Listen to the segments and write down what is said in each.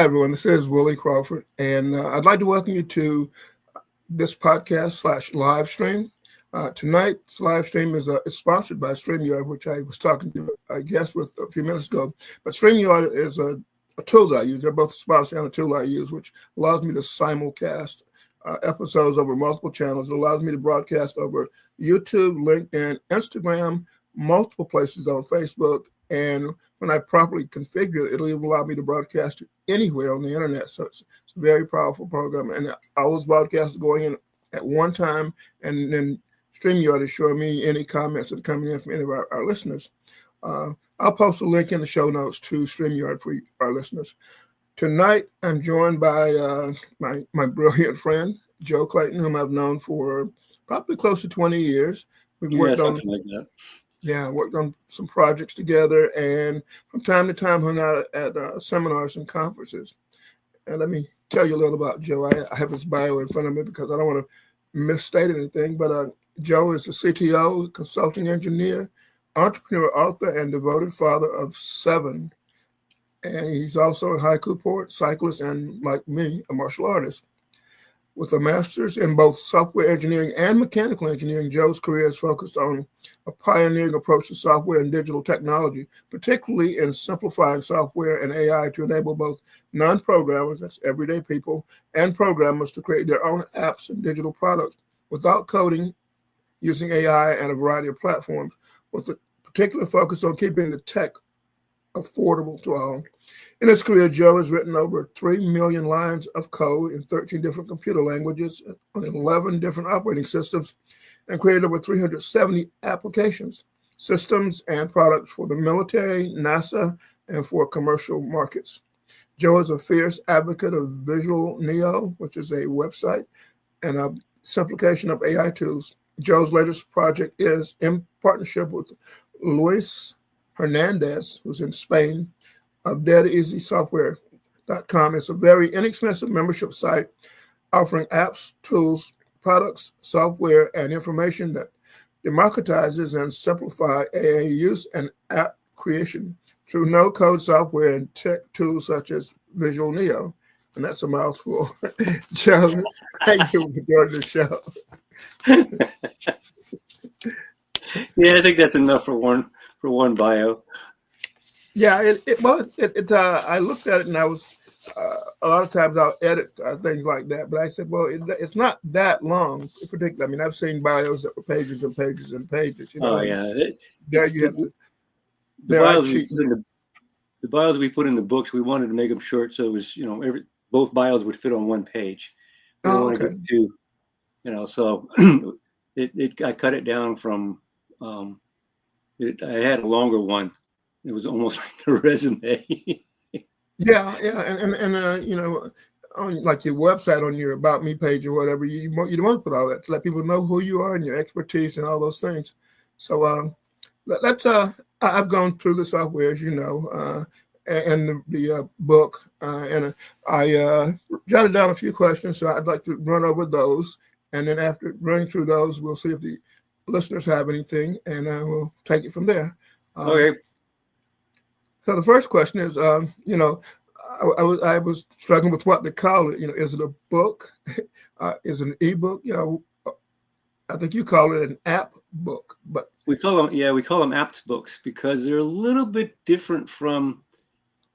Hi, everyone. This is Willie Crawford, and I'd like to welcome you to this podcast slash live stream. Tonight's live stream is sponsored by StreamYard, which I was talking to a guest with a few minutes ago. But StreamYard is a tool that I use. They're both a sponsor and a tool I use, which allows me to simulcast episodes over multiple channels. It allows me to broadcast over YouTube, LinkedIn, Instagram, multiple places on Facebook, and when I properly configure it, it'll even allow me to broadcast anywhere on the internet. So it's a very powerful program. And all those broadcasts are going in at one time, and then StreamYard is showing me any comments that are coming in from any of our listeners. I'll post a link in the show notes to StreamYard for our listeners. Tonight, I'm joined by my brilliant friend, Joe Clayton, whom I've known for probably close to 20 years. We've worked on something like that. Yeah, worked on some projects together, and from time to time hung out at seminars and conferences. And let me tell you a little about Joe. I have his bio in front of me because I don't want to misstate anything, but Joe is a CTO, consulting engineer, entrepreneur, author, and devoted father of 7. And he's also a haiku poet, cyclist, and like me, a martial artist. With a master's in both software engineering and mechanical engineering, Joe's career is focused on a pioneering approach to software and digital technology, particularly in simplifying software and AI to enable both non-programmers, that's everyday people, and programmers to create their own apps and digital products without coding, using AI and a variety of platforms, with a particular focus on keeping the tech affordable to all. In his career, Joe has written over 3 million lines of code in 13 different computer languages on 11 different operating systems and created over 370 applications, systems, and products for the military, NASA, and for commercial markets. Joe is a fierce advocate of Visual Neo, which is a website and a simplification of AI tools. Joe's latest project is in partnership with Luis Hernandez, who's in Spain, of DeadEasySoftware.com. It's a very inexpensive membership site offering apps, tools, products, software, and information that democratizes and simplifies AI use and app creation through no-code software and tech tools such as Visual Neo. And that's a mouthful. Joe, thank you for joining the show. Yeah, I think that's enough for one bio. Yeah, I looked at it and I was a lot of times I'll edit things like that, but I said, well, it's not that long. Particularly, I mean, I've seen bios that were pages and pages and pages. You know, Oh yeah, there you have to. The bios we put in the books. We wanted to make them short, so it was both bios would fit on one page. We don't want to get too, so I cut it down from. I had a longer one. It was almost like a resume. Yeah, and on like your website, on your About Me page or whatever, you don't want to put all that to let people know who you are and your expertise and all those things. So let's. I've gone through the software, as you know, and the book, and I jotted down a few questions, so I'd like to run over those, and then after running through those, we'll see if the listeners have anything, and we'll take it from there. Okay. So the first question is, I was struggling with what to call it. Is it a book? Is it an ebook? I think you call it an app book, but we call them apps books because they're a little bit different from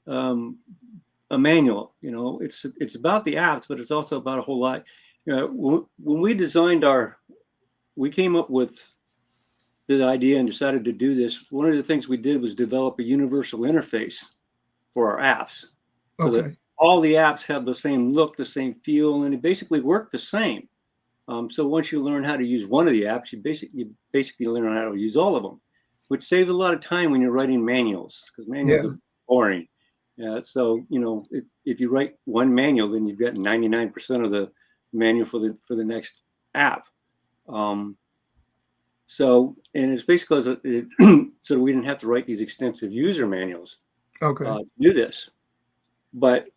a manual. It's about the apps, but it's also about a whole lot. When we designed we came up with the idea and decided to do this. One of the things we did was develop a universal interface for our apps, so that all the apps have the same look, the same feel, and they basically work the same. So once you learn how to use one of the apps, you basically learn how to use all of them, which saves a lot of time when you're writing manuals, because manuals are boring. So if you write one manual, then you've got 99% of the manual for the next app. So, and it's basically so we didn't have to write these extensive user manuals to do this. But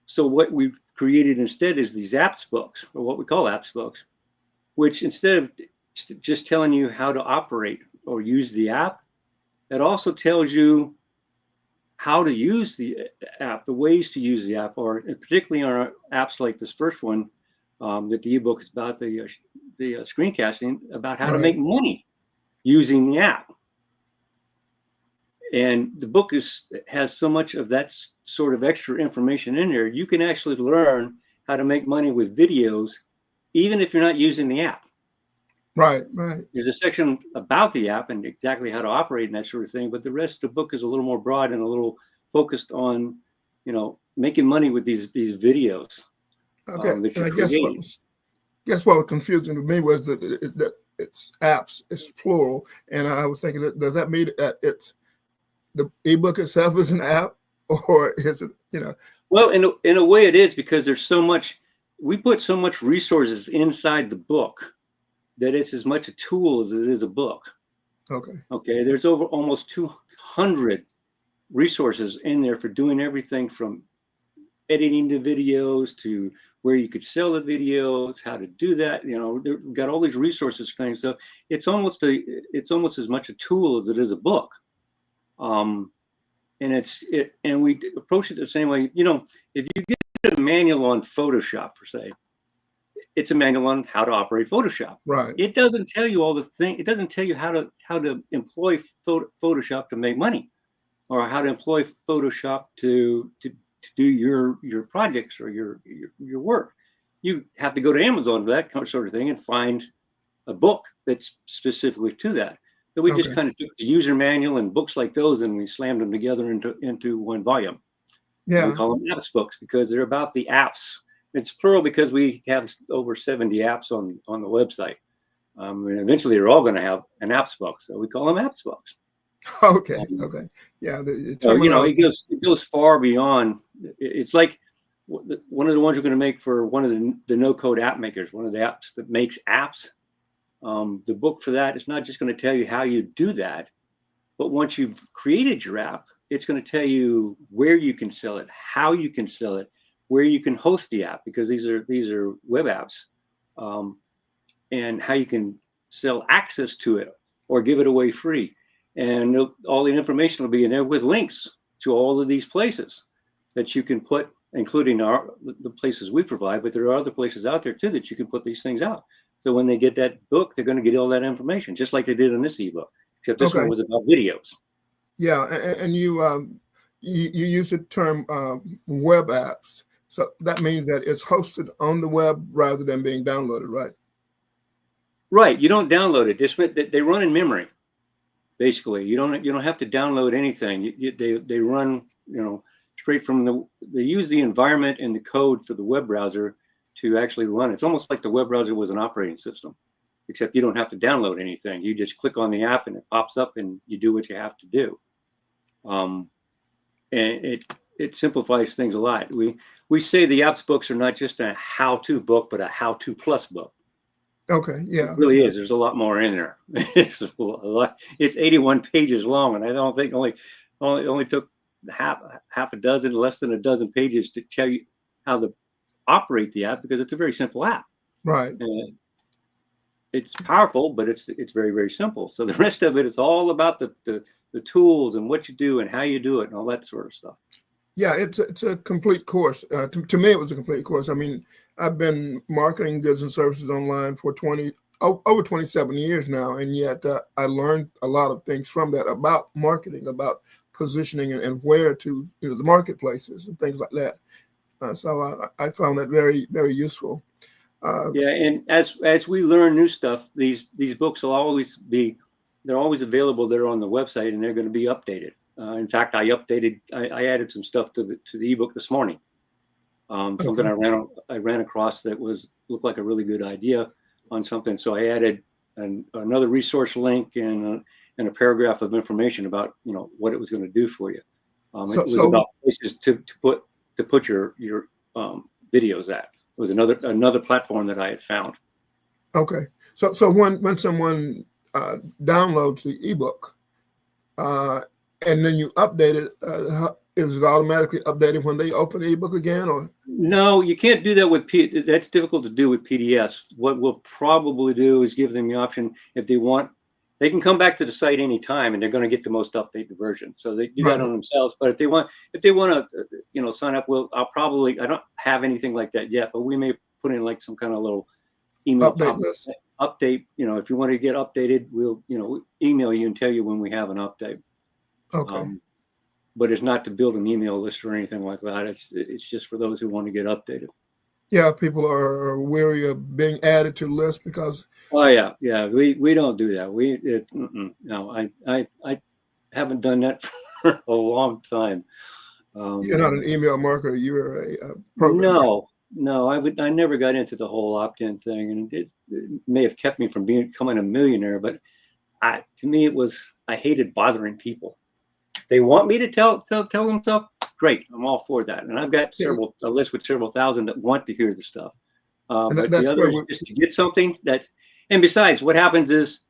so what we've created instead is these apps books, or what we call apps books, which instead of just telling you how to operate or use the app, it also tells you how to use the app, the ways to use the app, or particularly on our apps like this first one, that the ebook is about, the screencasting, about how to make money using the app. And the book has so much of that sort of extra information in there. You can actually learn how to make money with videos, even if you're not using the app. Right. There's a section about the app and exactly how to operate and that sort of thing, but the rest of the book is a little more broad and a little focused on, making money with these videos. Okay. That And you're I guess what was confusing to me was that it's apps, it's plural, and I was thinking, does that mean that it's the ebook itself is an app, or is it? Well, in a way it is, because there's so much. We put so much resources inside the book that it's as much a tool as it is a book. Okay. There's over almost 200 resources in there for doing everything from editing the videos to where you could sell the videos, how to do that. We've got all these resources things. So it's almost as much a tool as it is a book. And we approach it the same way. If you get a manual on Photoshop, per se, it's a manual on how to operate Photoshop. Right. It doesn't tell you all the things. It doesn't tell you how to employ Photoshop to make money, or how to employ Photoshop to do your projects or your work. You have to go to Amazon for that sort of thing and find a book that's specifically to that. So we just kind of took the user manual and books like those, and we slammed them together into one volume. Yeah. We call them apps books because they're about the apps. It's plural because we have over 70 apps on the website. And eventually they're all going to have an apps book. So we call them apps books. Okay. Yeah. It goes far beyond. It's like one of the ones we're going to make for one of the no-code app makers, one of the apps that makes apps. The book for that is not just going to tell you how you do that, but once you've created your app, it's going to tell you where you can sell it, how you can sell it, where you can host the app, because these are web apps, and how you can sell access to it or give it away free. And all the information will be in there with links to all of these places that you can put, including the places we provide, but there are other places out there too that you can put these things out. So when they get that book, they're going to get all that information, just like they did in this ebook, except this one was about videos. Yeah, and you use the term web apps. So that means that it's hosted on the web rather than being downloaded, right? Right. You don't download it. They run in memory. Basically, you don't have to download anything. They run straight from they use the environment and the code for the web browser to actually run it. It's almost like the web browser was an operating system, except you don't have to download anything. You just click on the app and it pops up and you do what you have to do. And it simplifies things a lot. We say the apps books are not just a how-to book, but a how-to plus book. Okay, yeah. It really is. There's a lot more in there. It's a lot. It's 81 pages long, and I don't think only took half a dozen, less than a dozen pages to tell you how to operate the app, because it's a very simple app. Right. It's powerful, but it's very, very simple. So the rest of it is all about the tools and what you do and how you do it and all that sort of stuff. Yeah, it's a complete course. To me, it was a complete course. I mean, I've been marketing goods and services online for over 27 years now, and yet I learned a lot of things from that about marketing, about positioning, and where to the marketplaces and things like that. So I found that very, very useful. Yeah, and as we learn new stuff, these books will always they're always available there on the website, and they're going to be updated. In fact, I added some stuff to the ebook this morning. Something I ran across that looked like a really good idea on something. So I added another resource link and a paragraph of information about what it was going to do for you. It was about places to put your videos at. It was another platform that I had found. Okay, so when someone downloads the ebook, and then you update it, is it automatically updated when they open the ebook again, or? No, you can't do that that's difficult to do with PDFs. What we'll probably do is give them the option, if they want they can come back to the site anytime, and they're going to get the most updated version. So they do that on themselves. But if they want to, sign up, I don't have anything like that yet, but we may put in like some kind of little email update. If you want to get updated, we'll email you and tell you when we have an update. Okay. But it's not to build an email list or anything like that. It's just for those who want to get updated. Yeah, people are weary of being added to lists because. Oh yeah, we don't do that. No, I haven't done that for a long time. You're not an email marketer. You're a programmer. No, I never got into the whole opt-in thing, and it may have kept me from becoming a millionaire. But to me, I hated bothering people. They want me to tell them stuff. Great, I'm all for that, and I've got a list with several thousand that want to hear the stuff. But the other is just to get something and besides, what happens is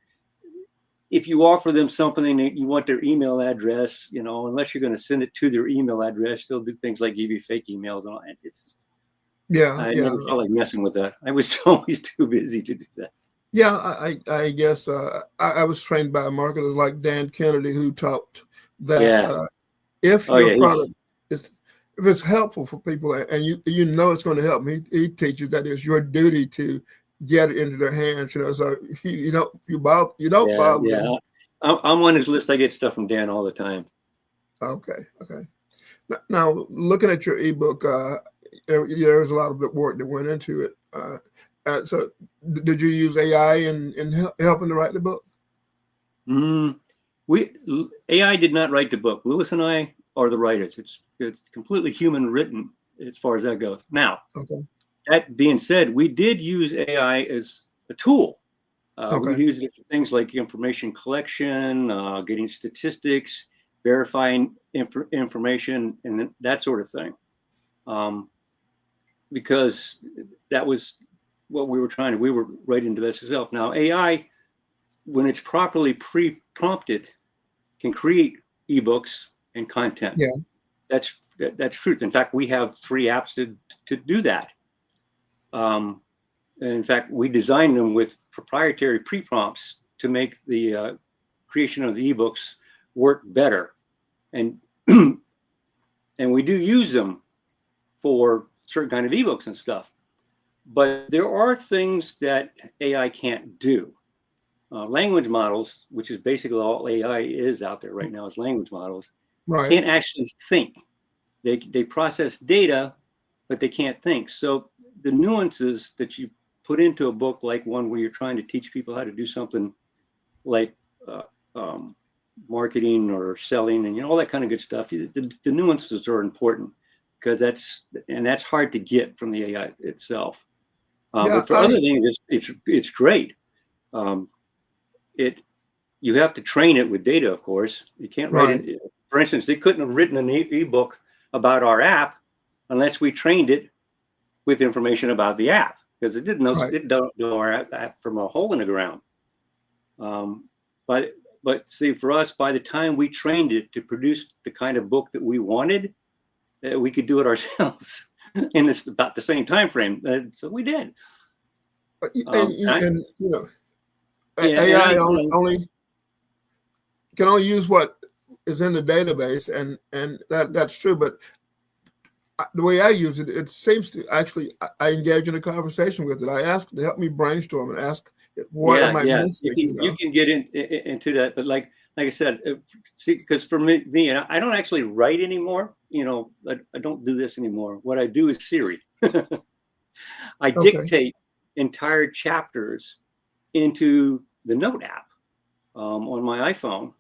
if you offer them something that you want their email address, unless you're going to send it to their email address, they'll do things like give you fake emails and all that. I never felt like messing with that. I was always too busy to do that. Yeah, I guess I was trained by marketers like Dan Kennedy, who taught that if your product if it's helpful for people and you it's going to help them, he teaches that it's your duty to get it into their hands. So you don't bother. Yeah. I'm on his list. I get stuff from Dan all the time. Okay. Now looking at your ebook, there's a lot of work that went into it. So did you use AI in helping to write the book? AI did not write the book. Lewis and I are the writers. It's completely human written as far as that goes. Now, that being said, we did use AI as a tool. We used it for things like information collection, getting statistics, verifying information, and that sort of thing. Because that was what we were trying to. We were writing to this itself. Now, AI, when it's properly pre-prompted, can create ebooks and content. Yeah, that's truth. In fact, we have free apps to do that. In fact, we designed them with proprietary pre-prompts to make the creation of the ebooks work better, and we do use them for certain kind of ebooks and stuff. But there are things that AI can't do. Language models, which is basically all AI is out there right now, is language models, can't actually think. They process data, but they can't think. So the nuances that you put into a book, like one where you're trying to teach people how to do something like marketing or selling and all that kind of good stuff, the nuances are important because that's hard to get from the AI itself. But for other things, it's great. You have to train it with data, of course. You can't write it. For instance, they couldn't have written an ebook about our app unless we trained it with information about the app, because it didn't know it don't know our app from a hole in the ground. But see, for us, by the time we trained it to produce the kind of book that we wanted, we could do it ourselves in about the same time frame. So we did. AI only can only use what is in the database, and that's true. But the way I use it, it seems to actually I engage in a conversation with it. I ask it to help me brainstorm and ask it, what am I missing? You can get into that, but like I said, because for me, I don't actually write anymore. I don't do this anymore. What I do is Siri. I dictate entire chapters into the Note app on my iPhone,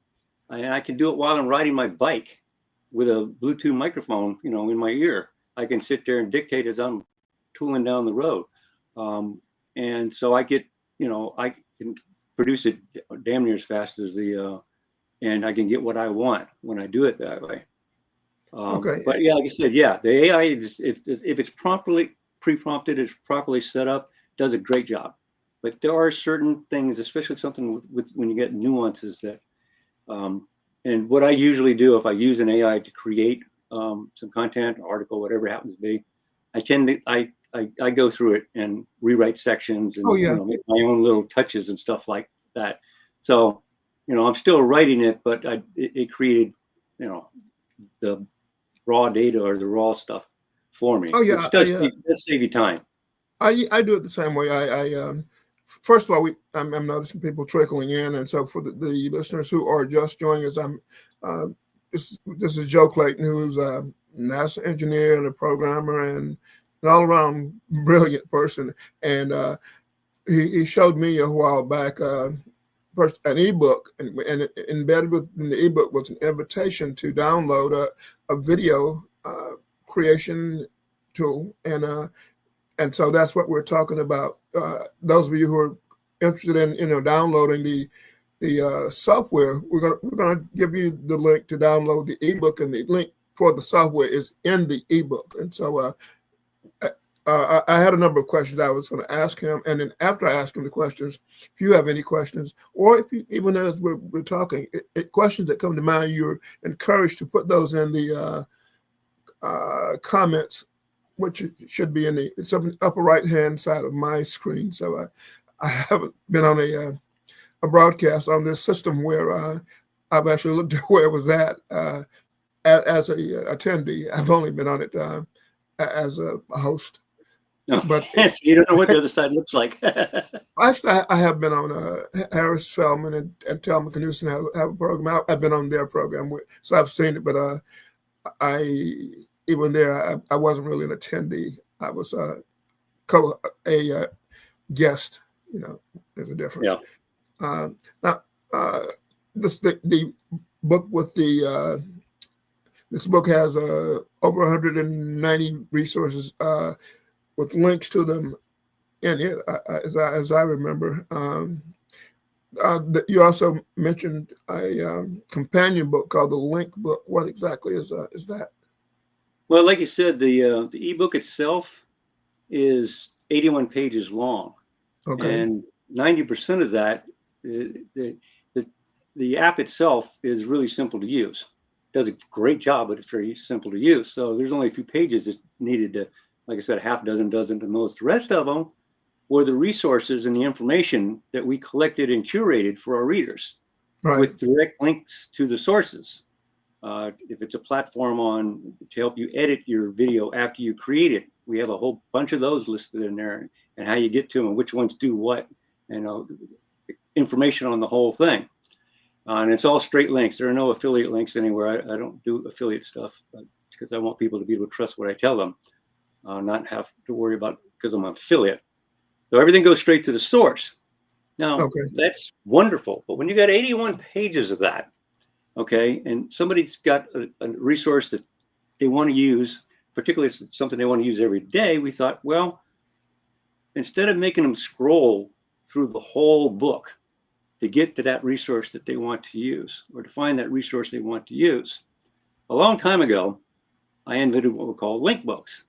and I can do it while I'm riding my bike with a Bluetooth microphone, in my ear. I can sit there and dictate as I'm tooling down the road, and so I get, I can produce it damn near as fast as and I can get what I want when I do it that way. But yeah, like I said, the AI is, if it's properly pre-prompted, it's properly set up, does a great job. But there are certain things, especially something with when you get nuances that, and what I usually do if I use an AI to create some content, article, whatever it happens to be, I go through it and rewrite sections and make my own little touches and stuff like that. So I'm still writing it, but it created, the raw data or the raw stuff for me, Oh yeah, which does save you time. I do it the same way. First of all, I'm noticing people trickling in, and so for the listeners who are just joining us, uh, this is Joe Clayton, who's a NASA engineer and a programmer and an all around brilliant person, and he showed me a while back first an ebook, and embedded within the ebook was an invitation to download a video creation tool, and so that's what we're talking about. Those of you who are interested in downloading the software, we're gonna give you the link to download the ebook, and the link for the software is in the ebook. And so I had a number of questions I was going to ask him, and then after I ask him the questions, if you have any questions, or if you, even as we're talking, questions that come to mind, you're encouraged to put those in the comments, which should be in the upper right hand side of my screen. So I haven't been on a broadcast on this system where I've actually looked at where it was at as a attendee. I've only been on it as a host. But you don't know what the other side looks like. Actually, I have been on Harris Feldman and Telma Knudsen have a program. I've been on their program, so I've seen it. But even there, I wasn't really an attendee. I was a guest. There's a difference. Yeah. Now, the book with this book has over 190 resources with links to them in it, as I remember. You also mentioned a companion book called the Link Book. What exactly is that? Well, like you said, the ebook itself is 81 pages long. Okay. And 90% of that, the app itself is really simple to use. It does a great job, but it's very simple to use. So there's only a few pages that needed to, like I said, half dozen the most. The rest of them were the resources and the information that we collected and curated for our readers, right, with direct links to the sources. If it's a platform to help you edit your video after you create it, we have a whole bunch of those listed in there, and how you get to them and which ones do what, information on the whole thing. And it's all straight links. There are no affiliate links anywhere. I don't do affiliate stuff because I want people to be able to trust what I tell them, not have to worry about because I'm an affiliate. So everything goes straight to the source. Now, That's wonderful. But when you got 81 pages of that, okay, and somebody's got a resource that they want to use, particularly if it's something they want to use every day, we thought, well, instead of making them scroll through the whole book to get to that resource that they want to use, or to find that resource they want to use, a long time ago, I invented what we call link books.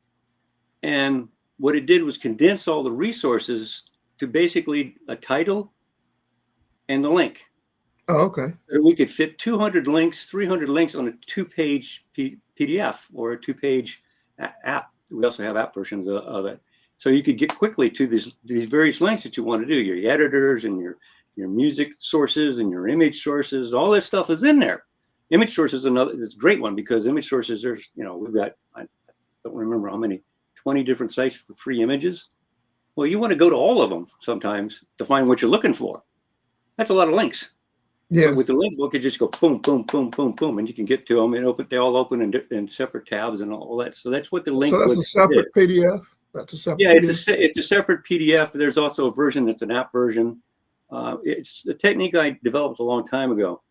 And what it did was condense all the resources to basically a title and the link. Oh, okay. We could fit 200 links, 300 links on a 2-page PDF or a 2-page app. We also have app versions of it. So you could get quickly to these various links that you want to do, your editors and your music sources and your image sources. All this stuff is in there. Image sources is a great one, because image sources, there's, we've got, I don't remember how many, 20 different sites for free images. Well, you want to go to all of them sometimes to find what you're looking for. That's a lot of links. Yeah. So with the link book, you just go boom, boom, boom, boom, boom, and you can get to them, and they all open in separate tabs and all that. So that's what the link. So that's a separate PDF. That's a separate. Yeah, PDF? it's a separate PDF. There's also a version that's an app version. It's a technique I developed a long time ago.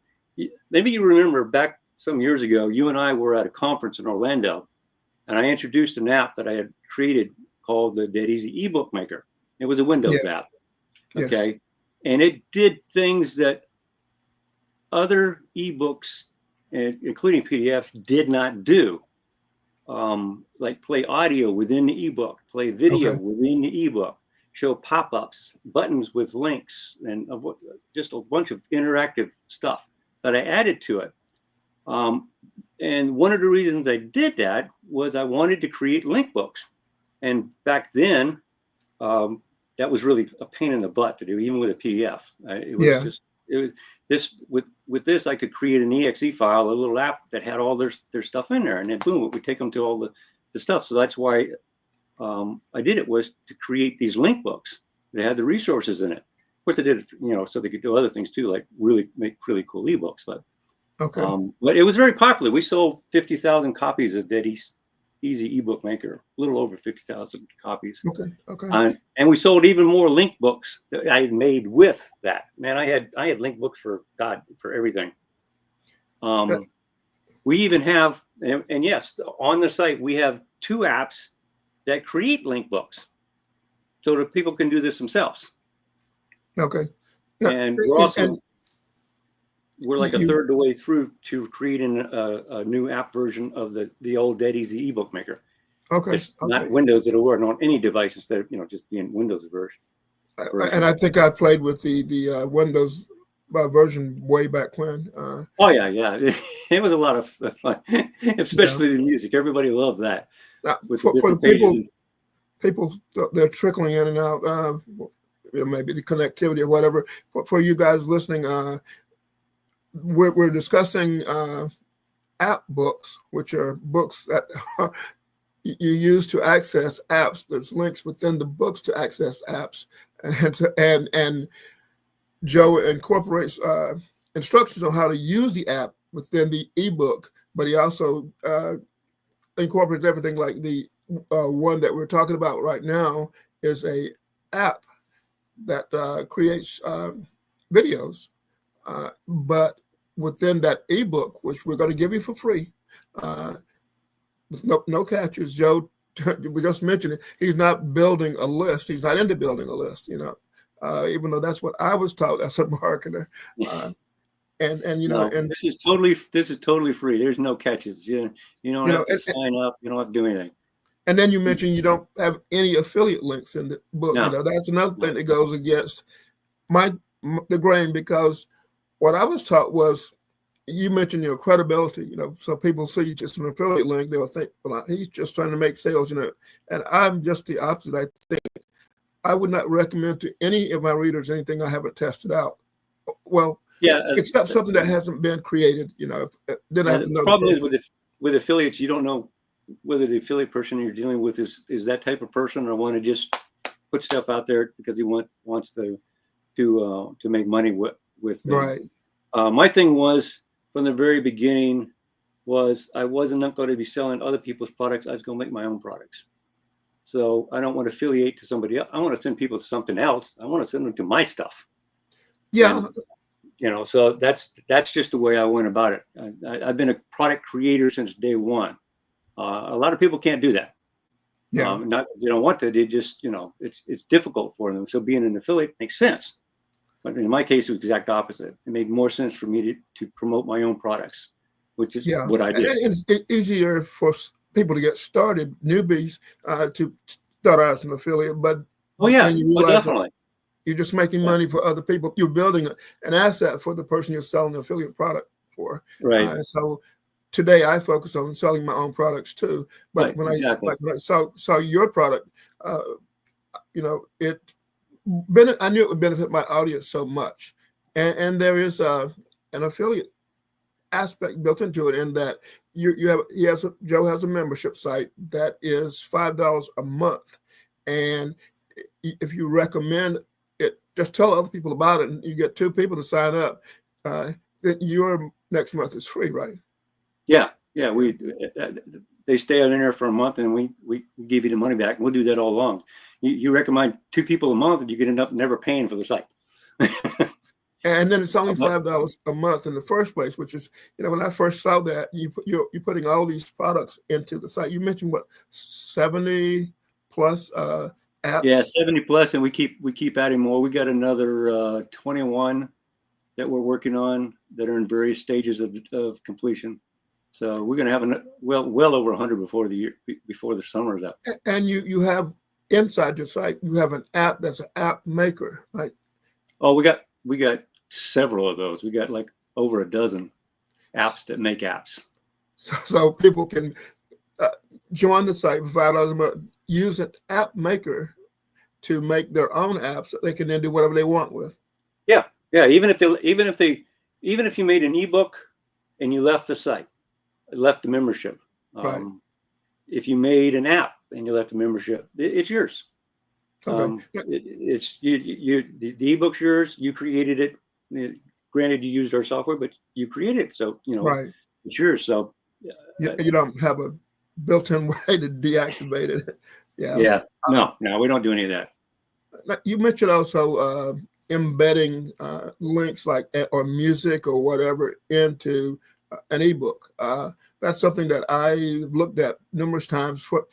Maybe you remember back some years ago, you and I were at a conference in Orlando, and I introduced an app that I had created called the Dead Easy ebook maker. It was a Windows app. Okay. Yes. And it did things that other ebooks, including PDFs, did not do. Like play audio within the ebook, play video within the ebook, show pop-ups, buttons with links, and just a bunch of interactive stuff that I added to it. And one of the reasons I did that was I wanted to create link books. And back then, that was really a pain in the butt to do, even with a PDF. It was with this, I could create an exe file, a little app that had all their stuff in there, and then boom, it would take them to all the stuff. So that's why I did it, was to create these link books that had the resources in it. Of course, I did it, so they could do other things too, like really make really cool ebooks. But but it was very popular. We sold 50,000 copies of Dead Easy ebook maker, a little over 50,000 copies. Okay. And we sold even more link books that I had made with that. Man, I had link books for everything. We even have, and yes, on the site we have 2 apps that create link books, so that people can do this themselves. Okay. And we're also we're like a third of the way through to creating a new app version of the old Dead Easy ebook maker. Okay. It's not Windows. It'll work on any device instead of just being Windows version. And I think I played with the Windows version way back when. Oh yeah. It was a lot of fun, especially the music. Everybody loved that. For the people they're trickling in and out. Maybe the connectivity or whatever. For you guys listening, we're discussing app books, which are books that you use to access apps. There's links within the books to access apps, and Joe incorporates instructions on how to use the app within the ebook, but he also incorporates everything. Like the one that we're talking about right now is a app that creates videos, but within that ebook, which we're going to give you for free, with no catches. Joe, we just mentioned it. He's not building a list. He's not into building a list, even though that's what I was taught as a marketer. And this is totally free. There's no catches. You don't have to sign up. You don't have to do anything. And then you mentioned you don't have any affiliate links in the book. No. That's another thing that goes against the grain, because what I was taught was, you mentioned your credibility. So people see just an affiliate link, they'll think, well, he's just trying to make sales. And I'm just the opposite. I think I would not recommend to any of my readers anything I haven't tested out. Well, except something that hasn't been created. Then I have to know. The problem is with affiliates, you don't know whether the affiliate person you're dealing with is that type of person, or want to just put stuff out there because he wants to make money with them. Right. My thing was, from the very beginning, was I wasn't going to be selling other people's products. I was going to make my own products. So I don't want to affiliate to somebody else. I want to send people to something else. I want to send them to my stuff. Yeah. And, so that's just the way I went about it. I've been a product creator since day one. A lot of people can't do that. Yeah. Not they don't want to. They just, it's difficult for them. So being an affiliate makes sense. But in my case, it was the exact opposite. It made more sense for me to promote my own products, which is what I did. And it's easier for people to get started, newbies, to start out as an affiliate. But definitely. You're just making money for other people. You're building an asset for the person you're selling the affiliate product for. Right. So today I focus on selling my own products too. But when I saw your product, I knew it would benefit my audience so much. And there is an affiliate aspect built into it, in that Joe has a membership site that is $5 a month. And if you recommend it, just tell other people about it, and you get 2 people to sign up, then your next month is free, right? Yeah. They stay on there for a month, and we give you the money back. We'll do that all along. You recommend 2 people a month, and you could end up never paying for the site. And then it's only $5 a month in the first place, which is, when I first saw that, you're putting all these products into the site. You mentioned what, 70 plus apps? Yeah, 70 plus, and we keep adding more. We got another 21 that we're working on that are in various stages of completion. So we're going to have well over 100 before the summer is up. And you have inside your site, you have an app that's an app maker, right? Oh, we got several of those. We got like over a dozen apps that make apps. So people can join the site for $5 a month, use an app maker to make their own apps that they can then do whatever they want with. Yeah. Even if even if you made an ebook and you left the site, left the membership, Right. if you made an app and you left a membership, it's yours. Okay. It's the ebook's yours. You created it. Granted, you used our software, but you created it, so Right. it's yours. So You don't have a built-in way to deactivate it. Yeah. Yeah. No, we don't do any of that. You mentioned also embedding links like or music or whatever into an ebook. That's something that I looked at numerous times for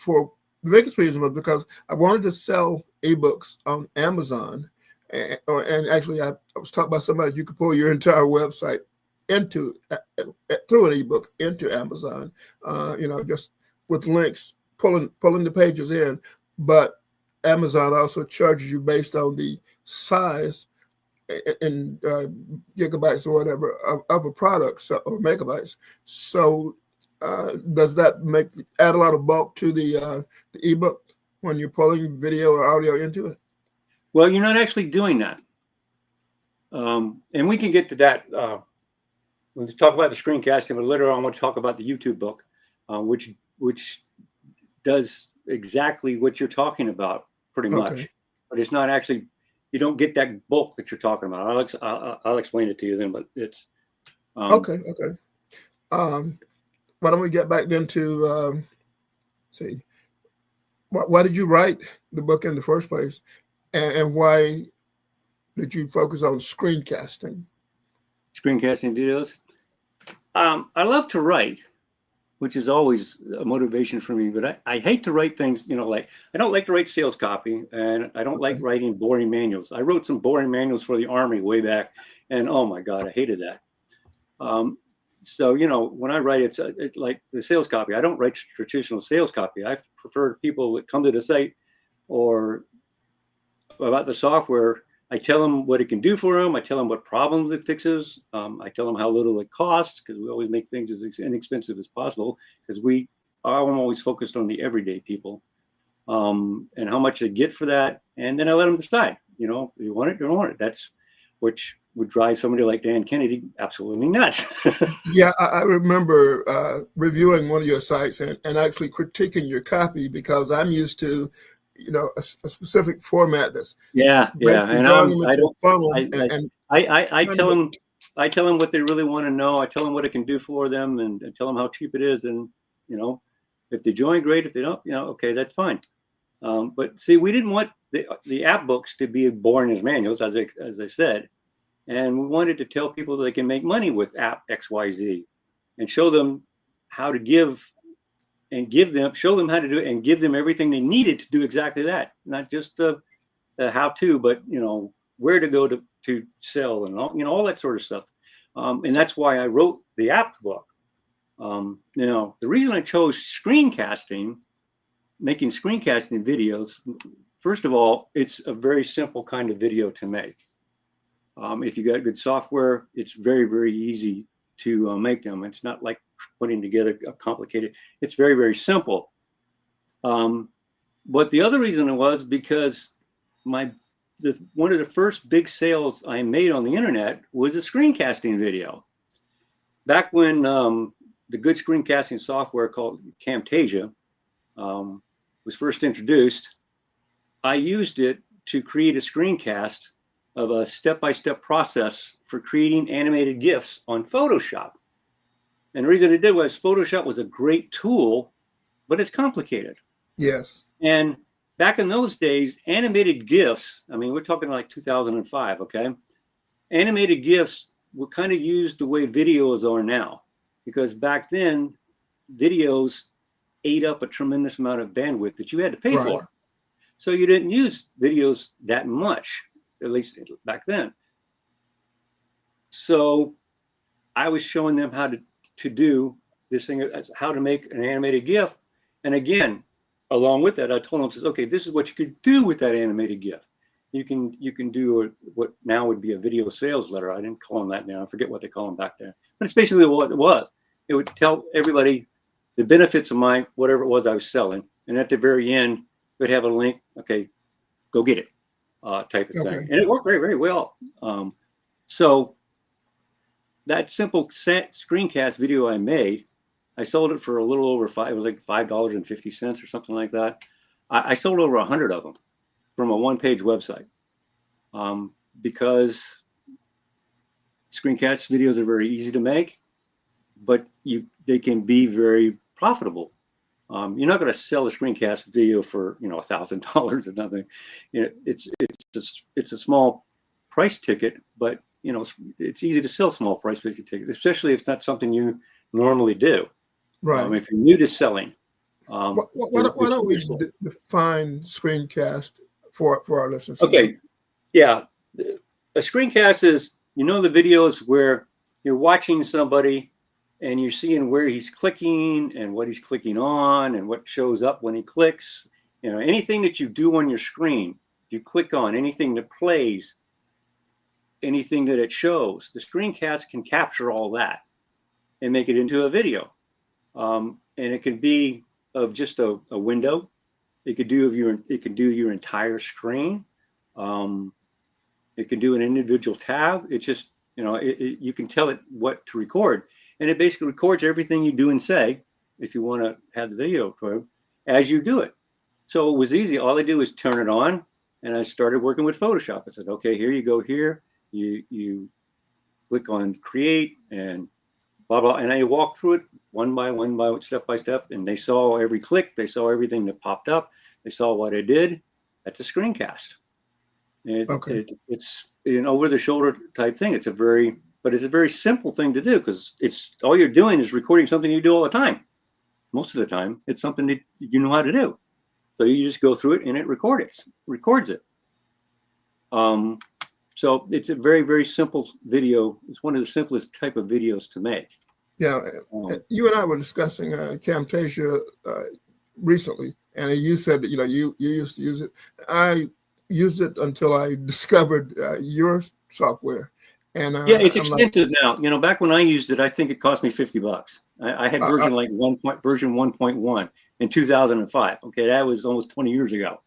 the biggest reason was because I wanted to sell ebooks on Amazon, and actually I was taught by somebody you could pull your entire website into through an ebook into Amazon, just with links, pulling the pages in, but Amazon also charges you based on the size in gigabytes or whatever of a product, or megabytes. So does that add a lot of bulk to the ebook when you're pulling video or audio into it? Well, you're not actually doing that. And we can get to that when we talk about the screencasting, but later on we'll talk about the YouTube book, which does exactly what you're talking about pretty much. Okay. But it's not actually, you don't get that bulk that you're talking about. I'll explain it to you then, but it's okay. Why don't we get back then to see, why did you write the book in the first place, and why did you focus on screencasting videos? I love to write, which is always a motivation for me, but I hate to write things, like I don't like to write sales copy, and I don't like writing boring manuals. I wrote some boring manuals for the Army way back, and oh my God, I hated that. So, when I write, it's like the sales copy. I don't write traditional sales copy. I prefer people that come to the site or about the software. I tell them what it can do for them. I tell them what problems it fixes. I tell them how little it costs, because we always make things as inexpensive as possible, because I'm always focused on the everyday people, and how much they get for that. And then I let them decide, you want it, you don't want it. That's which would drive somebody like Dan Kennedy absolutely nuts. Yeah, I remember reviewing one of your sites and actually critiquing your copy, because I'm used to a specific format that's and drawing them into a funnel. I tell them what they really want to know. I tell them what it can do for them, and tell them how cheap it is. And if they join, great. If they don't, okay, that's fine. But see, we didn't want the app books to be boring as manuals, as I said, and we wanted to tell people that they can make money with app XYZ, and show them how to show them how to do it, and give them everything they needed to do exactly that. Not just the how to, but where to go to sell, and all that sort of stuff. And that's why I wrote the app book. The reason I chose making screencasting videos, first of all, it's a very simple kind of video to make. If you got good software, it's very, very easy to make them. It's not like putting together a complicated. It's very, very simple. But the other reason it was because one of the first big sales I made on the internet was a screencasting video. Back when the good screencasting software called Camtasia was first introduced, I used it to create a screencast of a step-by-step process for creating animated GIFs on Photoshop. And the reason it did was Photoshop was a great tool, but it's complicated. Yes. And back in those days, animated GIFs, I mean, we're talking like 2005, okay? Animated GIFs were kind of used the way videos are now, because back then, videos ate up a tremendous amount of bandwidth that you had to pay for. So you didn't use videos that much, at least back then. So I was showing them how to do this thing, how to make an animated GIF. And again, along with that, I told them, okay, this is what you could do with that animated GIF. You can do what now would be a video sales letter. I didn't call them that now. I forget what they call them back then. But it's basically what it was. It would tell everybody the benefits of whatever it was I was selling. And at the very end, it would have a link, okay, go get it, type of thing. And it worked very, very well. So that simple screencast video I made, I sold it for a little over it was like $5.50 or something like that. I sold over 100 of them from a one-page website, because screencast videos are very easy to make, but they can be very profitable. You're not going to sell a screencast video for $1,000 or nothing. It's a small price ticket, but it's easy to sell small price tickets, especially if it's not something you normally do. Right. If you're new to selling. Why don't we define screencast for our listeners? Okay. Yeah. A screencast is, the videos where you're watching somebody and you're seeing where he's clicking and what he's clicking on and what shows up when he clicks. Anything that you do on your screen, you click on, anything that plays, anything that it shows, the screencast can capture all that and make it into a video. And it can be of just a window. It could do your entire screen. It can do an individual tab. It's just, you can tell it what to record, and it basically records everything you do and say if you want to have the video for as you do it. So it was easy. All I do is turn it on, and I started working with Photoshop. I said, okay, here you go. Here you click on create and blah blah, and I walked through it one by one, step by step, and they saw every click. They saw everything that popped up. They saw what I did. That's a screencast. It's an over-the-shoulder type thing. It's a very simple thing to do, because it's all you're doing is recording something you do all the time. Most of the time, it's something that you know how to do. So you just go through it and it records it. So it's a very, very simple video. It's one of the simplest type of videos to make. Yeah, you and I were discussing Camtasia recently, and you said that you used to use it. I used it until I discovered your software, and it's expensive now. Back when I used it, I think it cost me $50. I had version 1.1 in 2005. Okay, that was almost 20 years ago.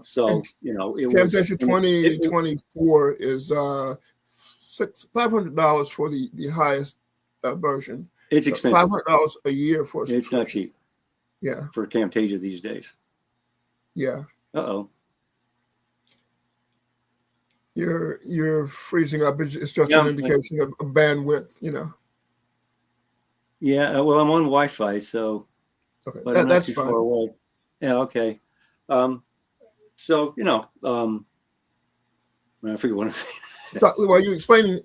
So Camtasia 2024 is $500 for the highest version. It's expensive. $500 a year for a It's not cheap. Yeah, for Camtasia these days. Yeah. Uh-oh. You're freezing up. It's just an indication of bandwidth, Yeah, well, I'm on Wi-Fi, so okay, but I'm not that's too fine. far away. Yeah, okay. So I forget what I'm saying. So while you explaining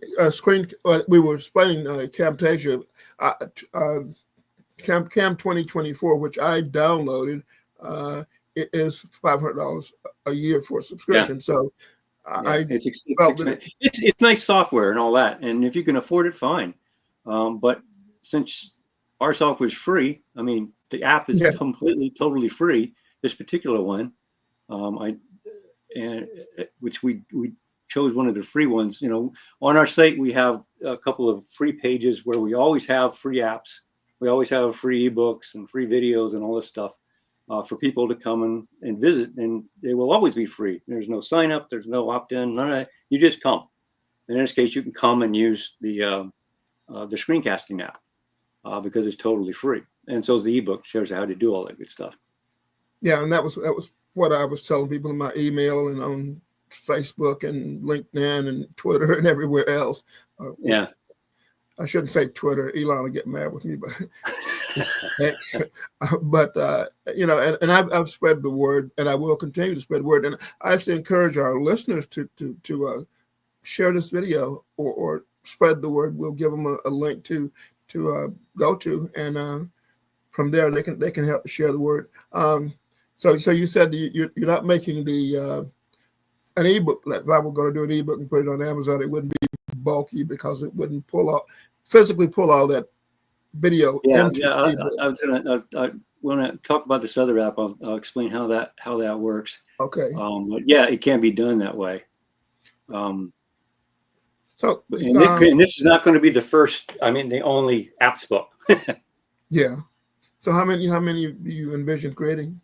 we were explaining Camtasia, Cam 2024, which I downloaded, it is $500 a year for a subscription. Yeah. So it's nice software and all that, and if you can afford it, fine. But since our software is free, I mean, the app is totally free. This particular one, which we chose one of the free ones. On our site we have a couple of free pages where we always have free apps. We always have free ebooks and free videos and all this stuff for people to come and visit, and they will always be free. There's no sign up, there's no opt-in, none of that. You just come. In this case, you can come and use the screencasting app because it's totally free, and so is the ebook. Shows you how to do all that good stuff. Yeah, and that was what I was telling people in my email and on Facebook and LinkedIn and Twitter and everywhere else. Yeah. I shouldn't say Twitter. Elon will get mad with me, but it's X. But and I've spread the word, and I will continue to spread the word. And I actually encourage our listeners to share this video or spread the word. We'll give them a link to go to, and from there they can help share the word. So you said you're not making the an ebook. If I were going to do an ebook and put it on Amazon, it wouldn't be bulky because it wouldn't physically pull all that video. Yeah. I want to talk about this other app. I'll explain how that works. Okay. But yeah, it can be done that way. And this is not going to be the only apps book. Yeah. So how many do you envision creating?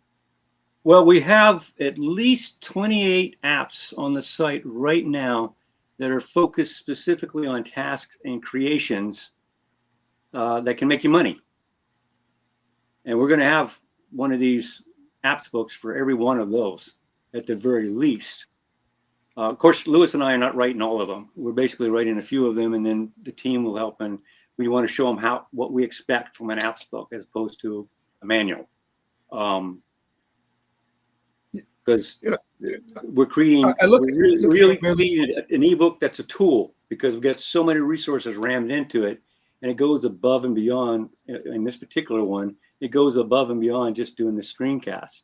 Well, we have at least 28 apps on the site right now that are focused specifically on tasks and creations that can make you money. And we're going to have one of these apps books for every one of those at the very least. Of course, Lewis and I are not writing all of them. We're basically writing a few of them, and then the team will help. And we want to show them what we expect from an apps book as opposed to a manual. Because we're creating, really creating an ebook that's a tool, because we've got so many resources rammed into it, and it goes above and beyond. In this particular one, it goes above and beyond just doing the screencast.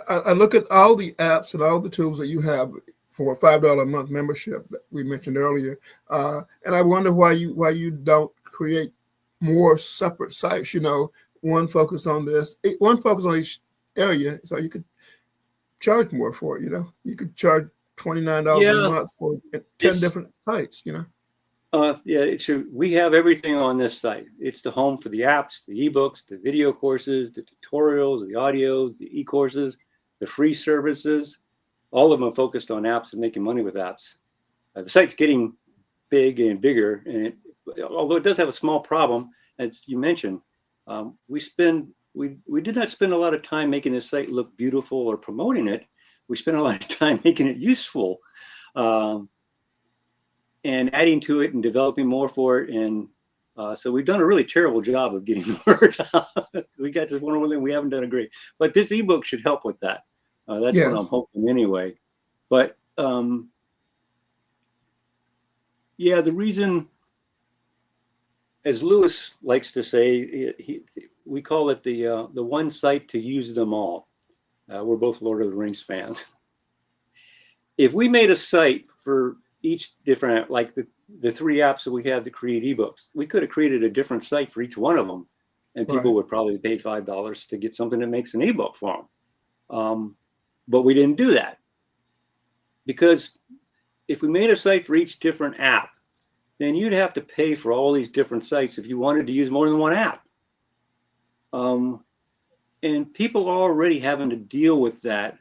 I look at all the apps and all the tools that you have for a $5 a month membership that we mentioned earlier, and I wonder why you don't create more separate sites. One focused on this, one focused on each area, so you could charge more for it. You could charge $29 a month for 10 different sites. We have everything on this site. It's the home for the apps, the ebooks, the video courses, the tutorials, the audios, the e-courses, the free services. All of them are focused on apps and making money with apps. The site's getting big and bigger, and although it does have a small problem, as you mentioned, we did not spend a lot of time making this site look beautiful or promoting it. We spent a lot of time making it useful. And adding to it and developing more for it. And so we've done a really terrible job of getting the word out. We got this one thing we haven't done a great, but this ebook should help with that. That's what I'm hoping anyway. But the reason, as Lewis likes to say, we call it the one site to use them all. We're both Lord of the Rings fans. If we made a site for each different, like the three apps that we have to create ebooks, we could have created a different site for each one of them, and people would probably pay $5 to get something that makes an ebook for them. But we didn't do that, because if we made a site for each different app, then you'd have to pay for all these different sites if you wanted to use more than one app. And people are already having to deal with that,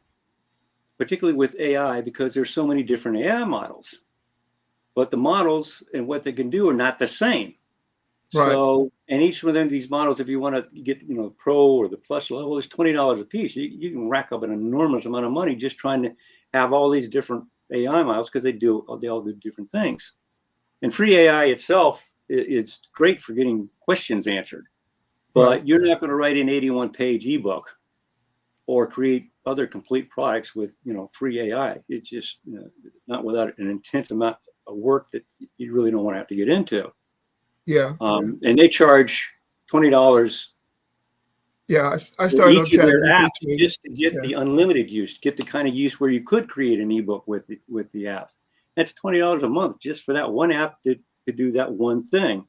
particularly with AI, because there's so many different AI models. But the models and what they can do are not the same. Right. So, and each one of these models, if you want to get, pro or the plus level, is $20 a piece. You can rack up an enormous amount of money just trying to have all these different AI models, because they all do different things. And free AI itself, it's great for getting questions answered, but you're not going to write an 81-page ebook or create other complete products with, free AI. It's just not without an intense amount of work that you really don't want to have to get into. And they charge $20. I started each of their apps just to get the unlimited use, get the kind of use where you could create an ebook with the apps. That's $20 a month just for that one app to do that one thing.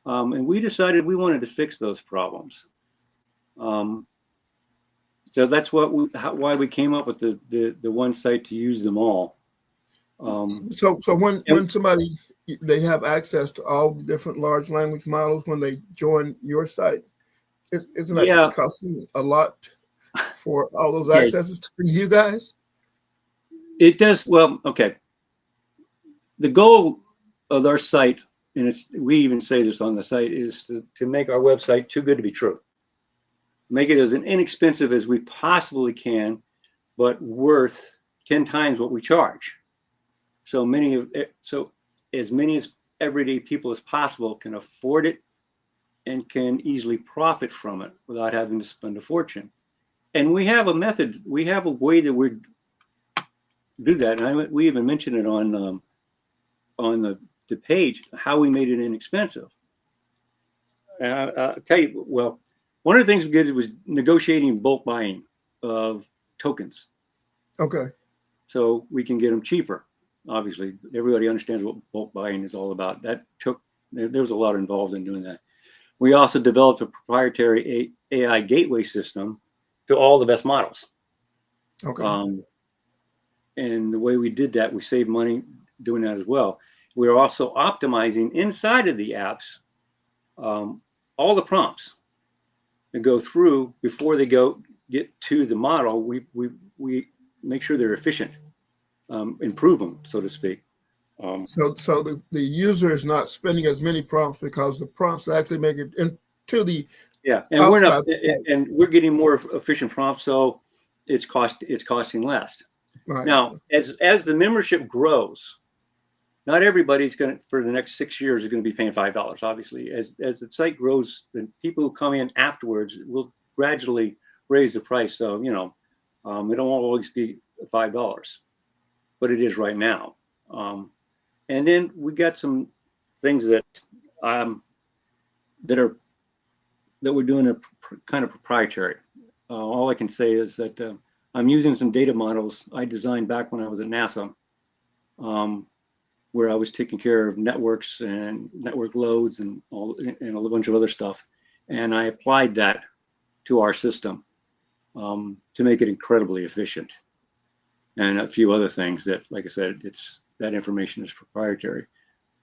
And we decided we wanted to fix those problems. So that's why we came up with the one site to use them all. So when somebody, they have access to all the different large language models when they join your site, isn't that costing a lot for all those accesses to you guys? It does. Well, okay. The goal of our site, and we even say this on the site, is to make our website too good to be true. Make it as inexpensive as we possibly can, but worth 10 times what we charge. So as many as everyday people as possible can afford it and can easily profit from it without having to spend a fortune. And we have a method, we have a way that we do that. And we even mentioned it on the page, how we made it inexpensive. And I'll tell you, well, one of the things we did was negotiating bulk buying of tokens. Okay. So we can get them cheaper. Obviously, everybody understands what bulk buying is all about. There was a lot involved in doing that. We also developed a proprietary AI gateway system to all the best models. Okay. And the way we did that, we saved money doing that as well. We're also optimizing inside of the apps all the prompts that go through before they get to the model. We make sure they're efficient. improve them, so to speak. So the user is not spending as many prompts because the prompts actually make it into the Yeah, and we're not, outside the site. and we're getting more efficient prompts, so it's costing less. Right. Now, as the membership grows, not everybody's going to, for the next 6 years, is going to be paying $5. Obviously, as the site grows, the people who come in afterwards will gradually raise the price. So it won't always be $5, but it is right now. And then we got some things that we're doing a kind of proprietary. All I can say is that I'm using some data models I designed back when I was at NASA, where I was taking care of networks and network loads and a bunch of other stuff, and I applied that to our system to make it incredibly efficient, and a few other things that, like I said, that information is proprietary.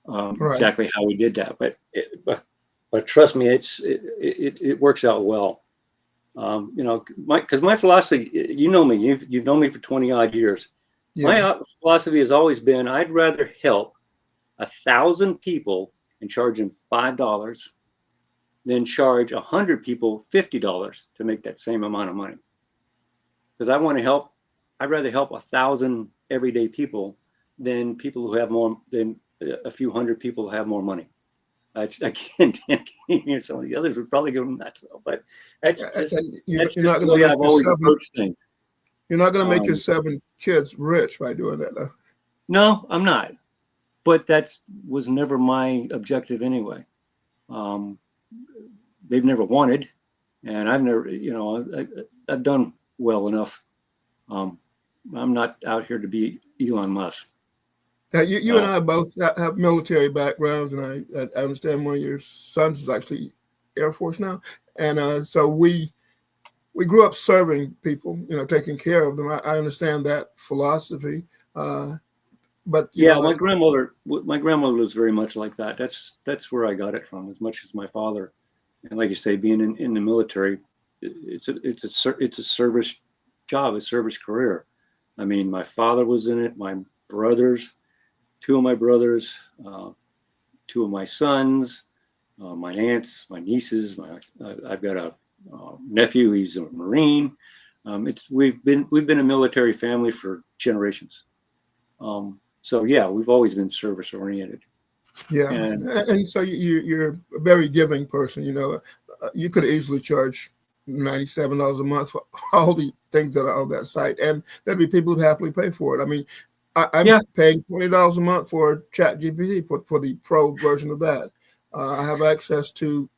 Right. Exactly how we did that, but trust me, it works out well. Because my philosophy, you know me, you've known me for 20 odd years. Yeah. My philosophy has always been, I'd rather help 1,000 people and charge them $5 than charge 100 people $50 to make that same amount of money. Because I'd rather help 1,000 everyday people than people who have more than a few hundred people who have more money. I can't hear some of the others would probably go nuts, but that's just the way I've always approached things. You're not going to make your 7 kids rich by doing that, though. No, I'm not. But that was never my objective anyway. They've never wanted, and I've never, I've done well enough. I'm not out here to be Elon Musk. You and I both have military backgrounds, and I understand one of your sons is actually Air Force now, and so we grew up serving people, taking care of them. I understand that philosophy, but my grandmother was very much like that. That's where I got it from, as much as my father. And like you say, being in the military, it's a service job, a service career. I mean, my father was in it. My brothers. 2 of my brothers, 2 of my sons, my aunts, my nieces. I've got a nephew. He's a Marine. We've been a military family for generations. So yeah, we've always been service oriented. Yeah, and so you're a very giving person. You could easily charge $97 a month for all the things that are on that site, and there'd be people who happily pay for it. I mean, I'm paying $20 a month for ChatGPT for the pro version of that. I have access to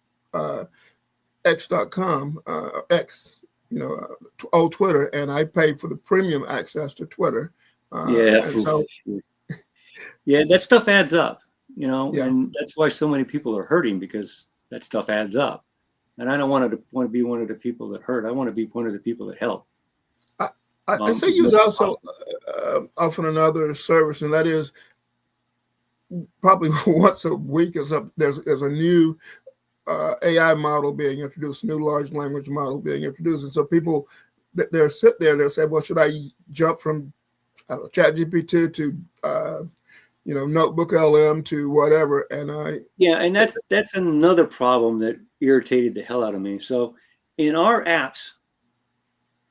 X.com, old Twitter, and I pay for the premium access to Twitter. And so, that stuff adds up, Yeah. and that's why so many people are hurting, because that stuff adds up. And I don't want to be one of the people that hurt. I want to be one of the people that help. I say use also often another service, and that is probably once a week or something. There's a new AI model being introduced, a new large language model being introduced, and so people they'll sit there and they'll say, "Well, should I jump from ChatGPT to Notebook LM to whatever?" And and that's another problem that irritated the hell out of me. So in our apps,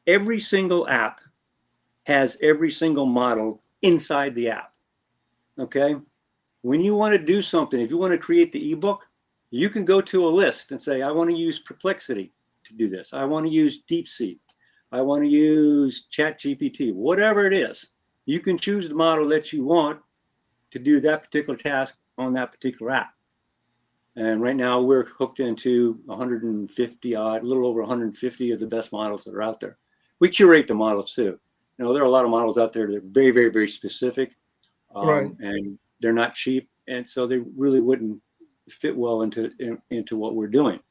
every single app has every single model inside the app. Okay. When you want to do something, if you want to create the ebook, you can go to a list and say, I want to use Perplexity to do this. I want to use DeepSeek. I want to use ChatGPT, whatever it is. You can choose the model that you want to do that particular task on that particular app. And right now we're hooked into 150 odd, a little over 150 of the best models that are out there. We curate the models too. There are a lot of models out there that are very, very, very specific, Right. and they're not cheap, and so they really wouldn't fit well into what we're doing.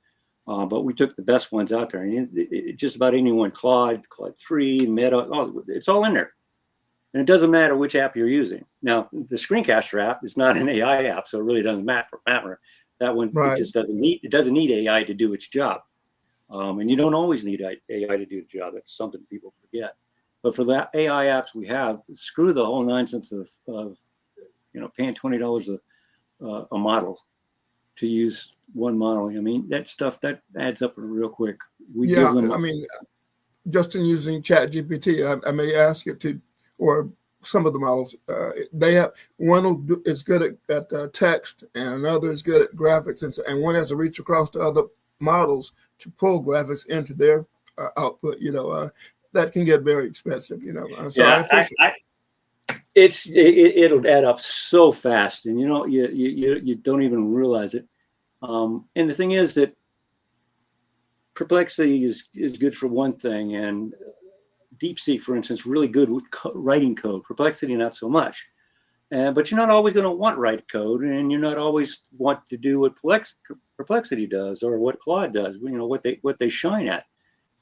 But we took the best ones out there, and just about anyone, Claude 3, Meta, it's all in there, and it doesn't matter which app you're using. Now, the Screencaster app is not an AI app, so it really doesn't matter. That one Right. It doesn't need AI to do its job, and you don't always need AI to do the job. That's something people forget. But for the AI apps we have, screw the whole nonsense of paying $20 a model to use one model. I mean, that stuff that adds up real quick. We give them. I mean, just in using ChatGPT, I may ask it to, or some of the models, they have one is good at text, and another is good at graphics, and one has to reach across to other models to pull graphics into their output. That can get very expensive. So I appreciate. It'll add up so fast, and you don't even realize it. And the thing is that Perplexity is good for one thing, and DeepSeek, for instance, really good with writing code. Perplexity, not so much. But you're not always going to want to write code, and you're not always want to do what Perplexity does or what Claude does. What they shine at.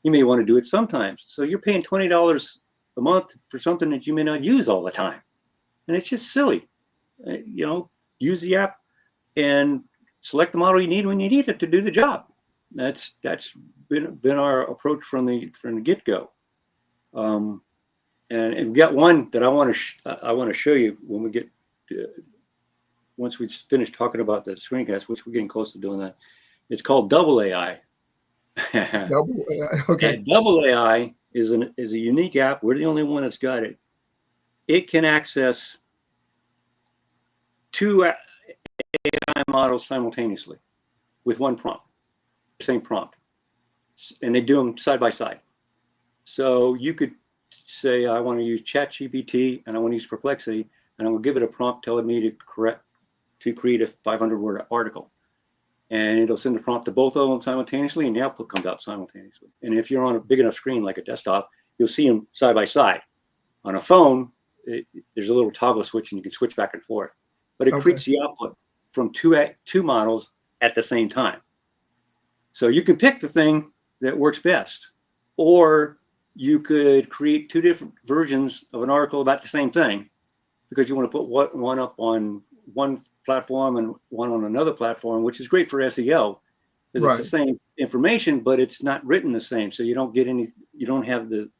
You may want to do it sometimes. So you're paying $20 a month for something that you may not use all the time, and it's just silly. Use the app and select the model you need when you need it to do the job. That's been our approach from the get-go. And we've got one that I want to show you when we get once we finish talking about the screencast, which we're getting close to doing that. It's called Double AI. Double AI, okay. And Double AI is a unique app. We're the only one that's got it. It can access 2 AI models simultaneously with one prompt, same prompt, and they do them side by side. So you could say, I want to use ChatGPT and I want to use Perplexity, and I will give it a prompt telling me to create a 500-word article, and it'll send the prompt to both of them simultaneously, and the output comes out simultaneously. And if you're on a big enough screen like a desktop, you'll see them side by side. On a phone, there's a little toggle switch, and you can switch back and forth. But it creates the output from two models at the same time. So you can pick the thing that works best, or you could create 2 different versions of an article about the same thing, because you want to put one up on one platform and one on another platform, which is great for SEO, because it's the same information, but it's not written the same. So you don't have the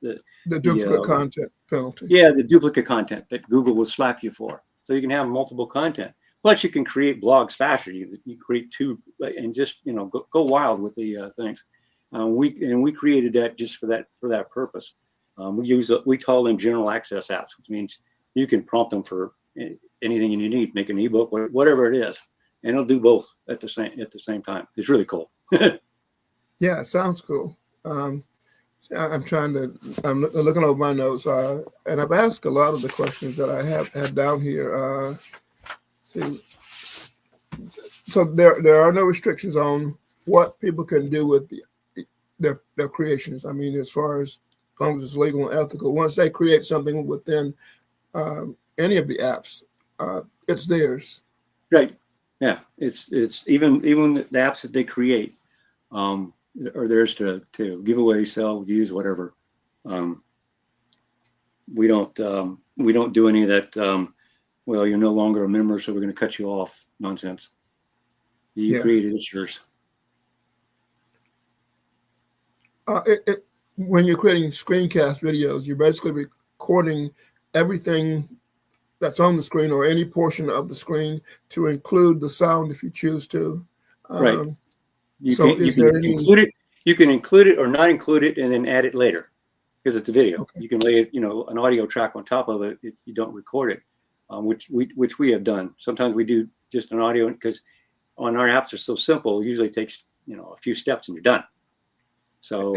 duplicate content penalty. Yeah, the duplicate content that Google will slap you for. So you can have multiple content. Plus, you can create blogs faster. You create 2 and just go wild with the things. We created that just for that purpose. We call them general access apps, which means you can prompt them for anything you need, make an ebook, whatever it is, and it'll do both at the same time. It's really cool. Yeah, it sounds cool. I'm looking over my notes, and I've asked a lot of the questions that I have down here. So there are no restrictions on what people can do with their creations. I mean, as long as it's legal and ethical. Once they create something within any of the apps, it's theirs. Right. Yeah. It's even the apps that they create are theirs to give away, sell, use, whatever. We don't do any of that. Well, you're no longer a member, so we're going to cut you off nonsense. You created, it's yours. When you're creating screencast videos, you're basically recording everything that's on the screen or any portion of the screen to include the sound if you choose to. Right. You can include it or not include it and then add it later because it's a video. Okay. You can lay it, an audio track on top of it if you don't record it, which we have done. Sometimes we do just an audio because on our apps are so simple. It usually takes a few steps and you're done. So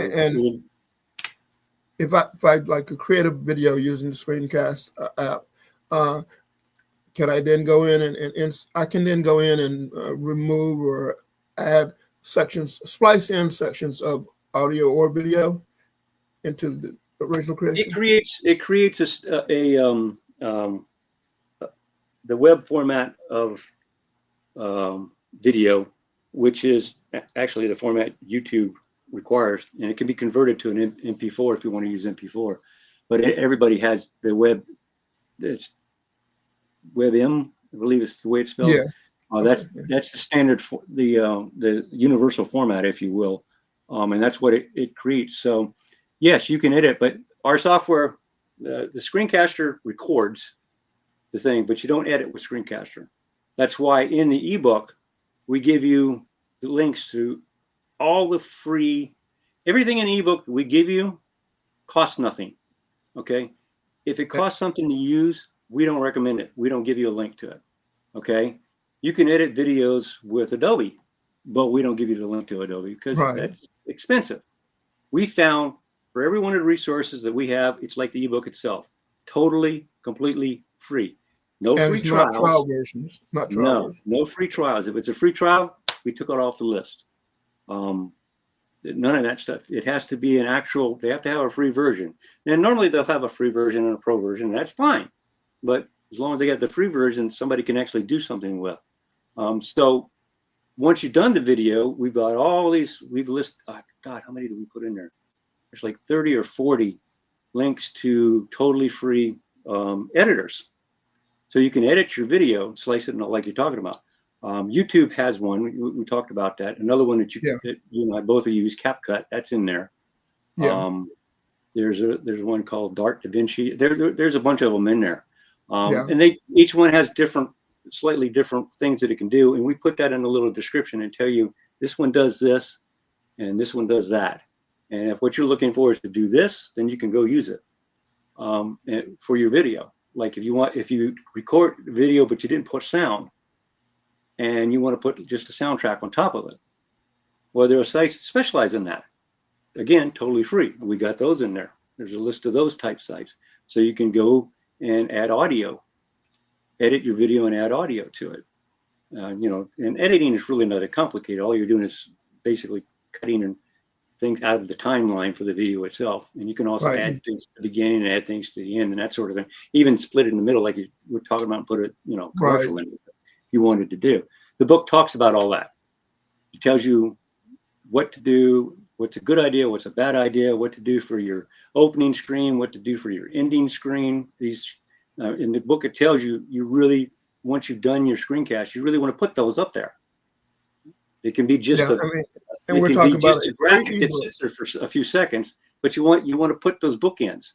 if I'd like to create a video using the screencast app, can I then go in and I can then go in and remove or add sections, splice in sections of audio or video into the original creation? It creates the web format of video, which is actually the format YouTube requires, and it can be converted to an MP4 if you want to use MP4. But everybody has the web. It's WebM, I believe it's the way it's spelled. Yeah. That's the standard for the universal format, if you will, and that's what it creates. So yes, you can edit, but our software the screencaster records the thing, but you don't edit with screencaster. That's why in the ebook, we give you the links to all the free, everything in the ebook we give you costs nothing. Okay. If it costs something to use, we don't recommend it. We don't give you a link to it. Okay. You can edit videos with Adobe, but we don't give you the link to Adobe because that's expensive. We found for every one of the resources that we have, it's like the ebook itself, totally, completely free. No free trials. Not trial versions. Not trial versions. No free trials. If it's a free trial, we took it off the list. None of that stuff. It has to be an actual, they have to have a free version. And normally they'll have a free version and a pro version. And that's fine. But as long as they get the free version, somebody can actually do something with. So once you've done the video, we've got all these, we've listed, God, how many did we put in there? There's like 30 or 40 links to totally free editors. So you can edit your video, slice it like you're talking about. YouTube has one. We talked about that. Another one that that you and I both use, CapCut. That's in there. Yeah. There's one called Dart DaVinci. There's a bunch of them in there. And each one has slightly different things that it can do. And we put that in a little description and tell you this one does this and this one does that. And if what you're looking for is to do this, then you can go use it for your video. Like if you record video but you didn't put sound and you want to put just a soundtrack on top of it, well, there are sites that specialize in that. Again, totally free. We got those in there. There's a list of those type sites. So you can go and add audio, edit your video and add audio to it. And editing is really not that complicated. All you're doing is basically cutting things out of the timeline for the video itself. And you can also add things to the beginning and add things to the end and that sort of thing. Even split it in the middle, like you were talking about, and put a commercial in if you wanted to do. The book talks about all that. It tells you what to do, what's a good idea, what's a bad idea, what to do for your opening screen, what to do for your ending screen. In the book, it tells you really, once you've done your screencast, you really want to put those up there. It can be just and we're talking about a graphic that sits there for a few seconds, but you want to put those bookends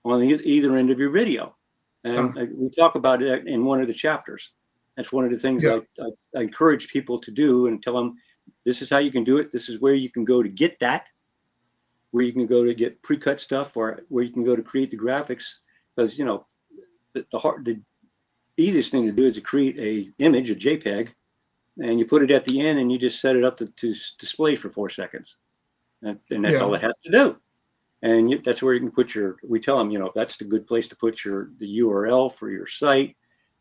on either end of your video. And we talk about it in one of the chapters. That's one of the things I encourage people to do and tell them, this is how you can do it. This is where you can go to get that, where you can go to get pre-cut stuff, or where you can go to create the graphics. Because, the easiest thing to do is to create a image, a JPEG, and you put it at the end and you just set it up to display for 4 seconds. And that's all it has to do. And that's where you can put we tell them, that's the good place to put the URL for your site,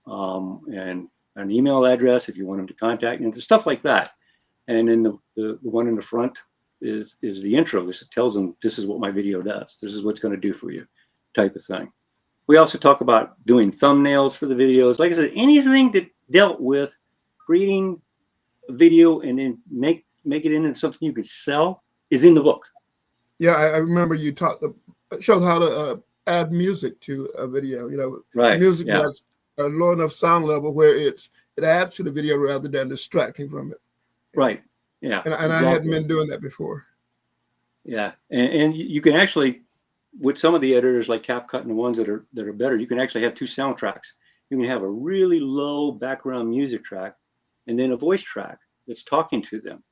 and an email address if you want them to contact you, and stuff like that. And then the one in the front is the intro. This tells them, this is what my video does. This is what's going to do for you, type of thing. We also talk about doing thumbnails for the videos. Like I said, anything that dealt with creating a video and then make it into something you could sell is in the book. Yeah, I remember you showed how to add music to a video. Music that's a low enough sound level where it adds to the video rather than distracting from it. Right. Yeah. And exactly. I hadn't been doing that before. Yeah, and you can actually, with some of the editors like CapCut and the ones that are better, you can actually have 2 soundtracks. You can have a really low background music track and then a voice track that's talking to them.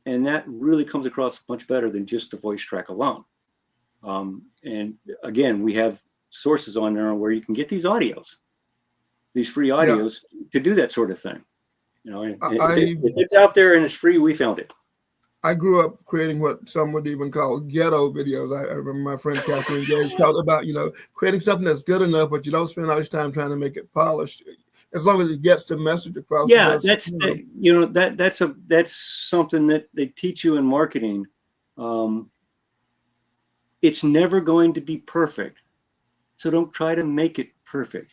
And that really comes across much better than just the voice track alone. And again, we have sources on there where you can get these free audios to do that sort of thing. If it's out there and it's free, we found it. I grew up creating what some would even call ghetto videos. I remember my friend Catherine Gage talked about, creating something that's good enough, but you don't spend all this time trying to make it polished. As long as it gets the message across. Yeah, that's something that they teach you in marketing. It's never going to be perfect, so don't try to make it perfect.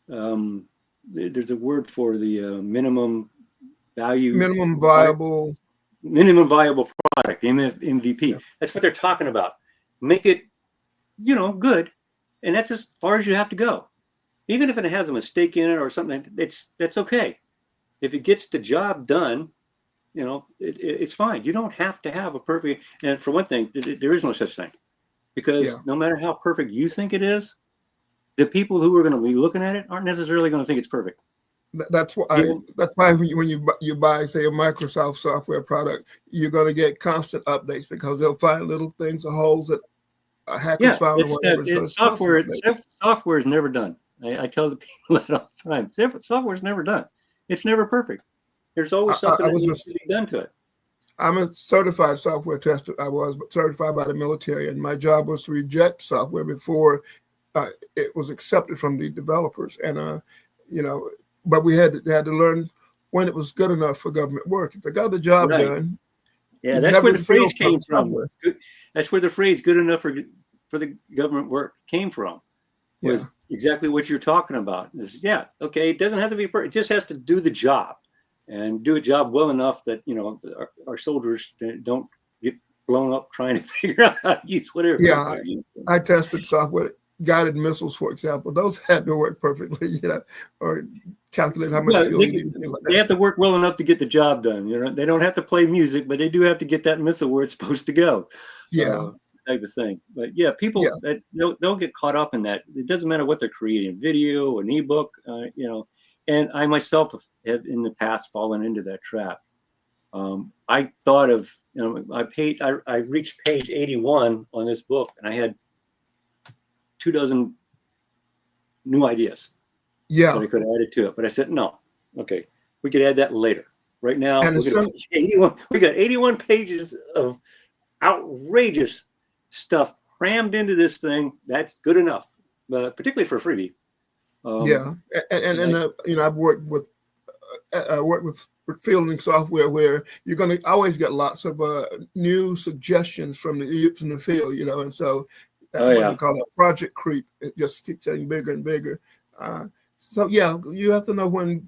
There's a word for the minimum viable product, MVP. Yeah. That's what they're talking about. Make it, good, and that's as far as you have to go. Even if it has a mistake in it or something, that's okay. If it gets the job done, it's fine. You don't have to have a perfect. And for one thing, there is no such thing. because Yeah. no matter how perfect you think it is, the people who are going to be looking at it aren't necessarily going to think it's perfect. That's why You know? when you buy, say, a Microsoft software product, you're going to get constant updates because they'll find little things or holes that hackers Yeah, found or it's that whatever. So it's it's constant software. updates. Software is never done. I tell the people that all the time. Software is never done. It's never perfect. There's always something I that was needs just to be done to it. I'm a certified software tester. I was certified by the military, and my job was to reject software before it was accepted from the developers. And you know, but we had to learn when it was good enough for government work. If I got the job Right. done, Yeah, you that's never where the phrase build came perfect from. software. That's where the phrase "good enough for the government work" came from. Yeah, Was exactly what you're talking about. Is yeah, okay, it doesn't have to be perfect. It just has to do the job, and do a job well enough that our soldiers don't get blown up trying to figure out how to use whatever it is yeah. they're using. I tested software, guided missiles, for example. Those had to work perfectly, or calculate how much Well, fuel you need, and things like they that. have to work well enough to get the job done. They don't have to play music, but they do have to get that missile where it's supposed to go. Yeah, Uh, type of thing. But yeah, yeah, people that don't get caught up in that. It doesn't matter what they're creating, video, an ebook, And I myself have in the past fallen into that trap. I thought of, I reached page 81 on this book, and I had 24 new ideas that yeah. I could have added to it. But I said, no, okay, we could add that later. Right now, And look it's at page 81. We got 81 pages of outrageous stuff crammed into this thing. That's good enough, particularly for a freebie. yeah, And I've worked with fielding software where you're going to always get lots of new suggestions from the youth in the field, and so oh what we yeah, call a project creep. It just keeps getting bigger and bigger. So yeah, you have to know when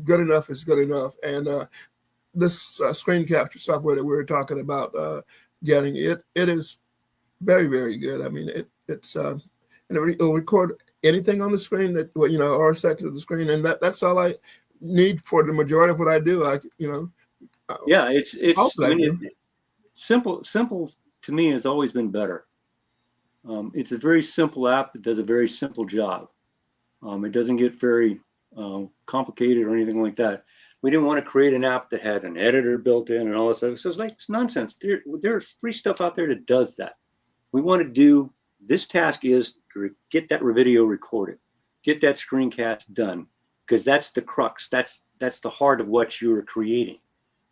good enough is good enough. And this screen capture software that we were talking about getting, it is very, very good. I mean, it's and it'll record anything on the screen that or a section of the screen, and that's all I need for the majority of what I do. Uh, yeah. all It's. I that I mean, do. simple to me has always been better. It's a very simple app that does a very simple job. It doesn't get very complicated or anything like that. We didn't want to create an app that had an editor built in and all this stuff. So it's nonsense. There's free stuff out there that does that. We want to do this task is to get that video recorded, get that screencast done, because that's the crux. That's the heart of what you're creating.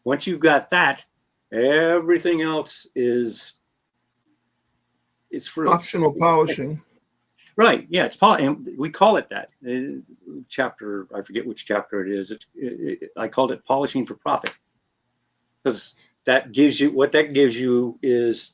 Once you've got that, everything else is frills. Optional polishing. Right. Yeah. And we call it that chapter. I forget which chapter it is. I called it polishing for profit, because that gives you is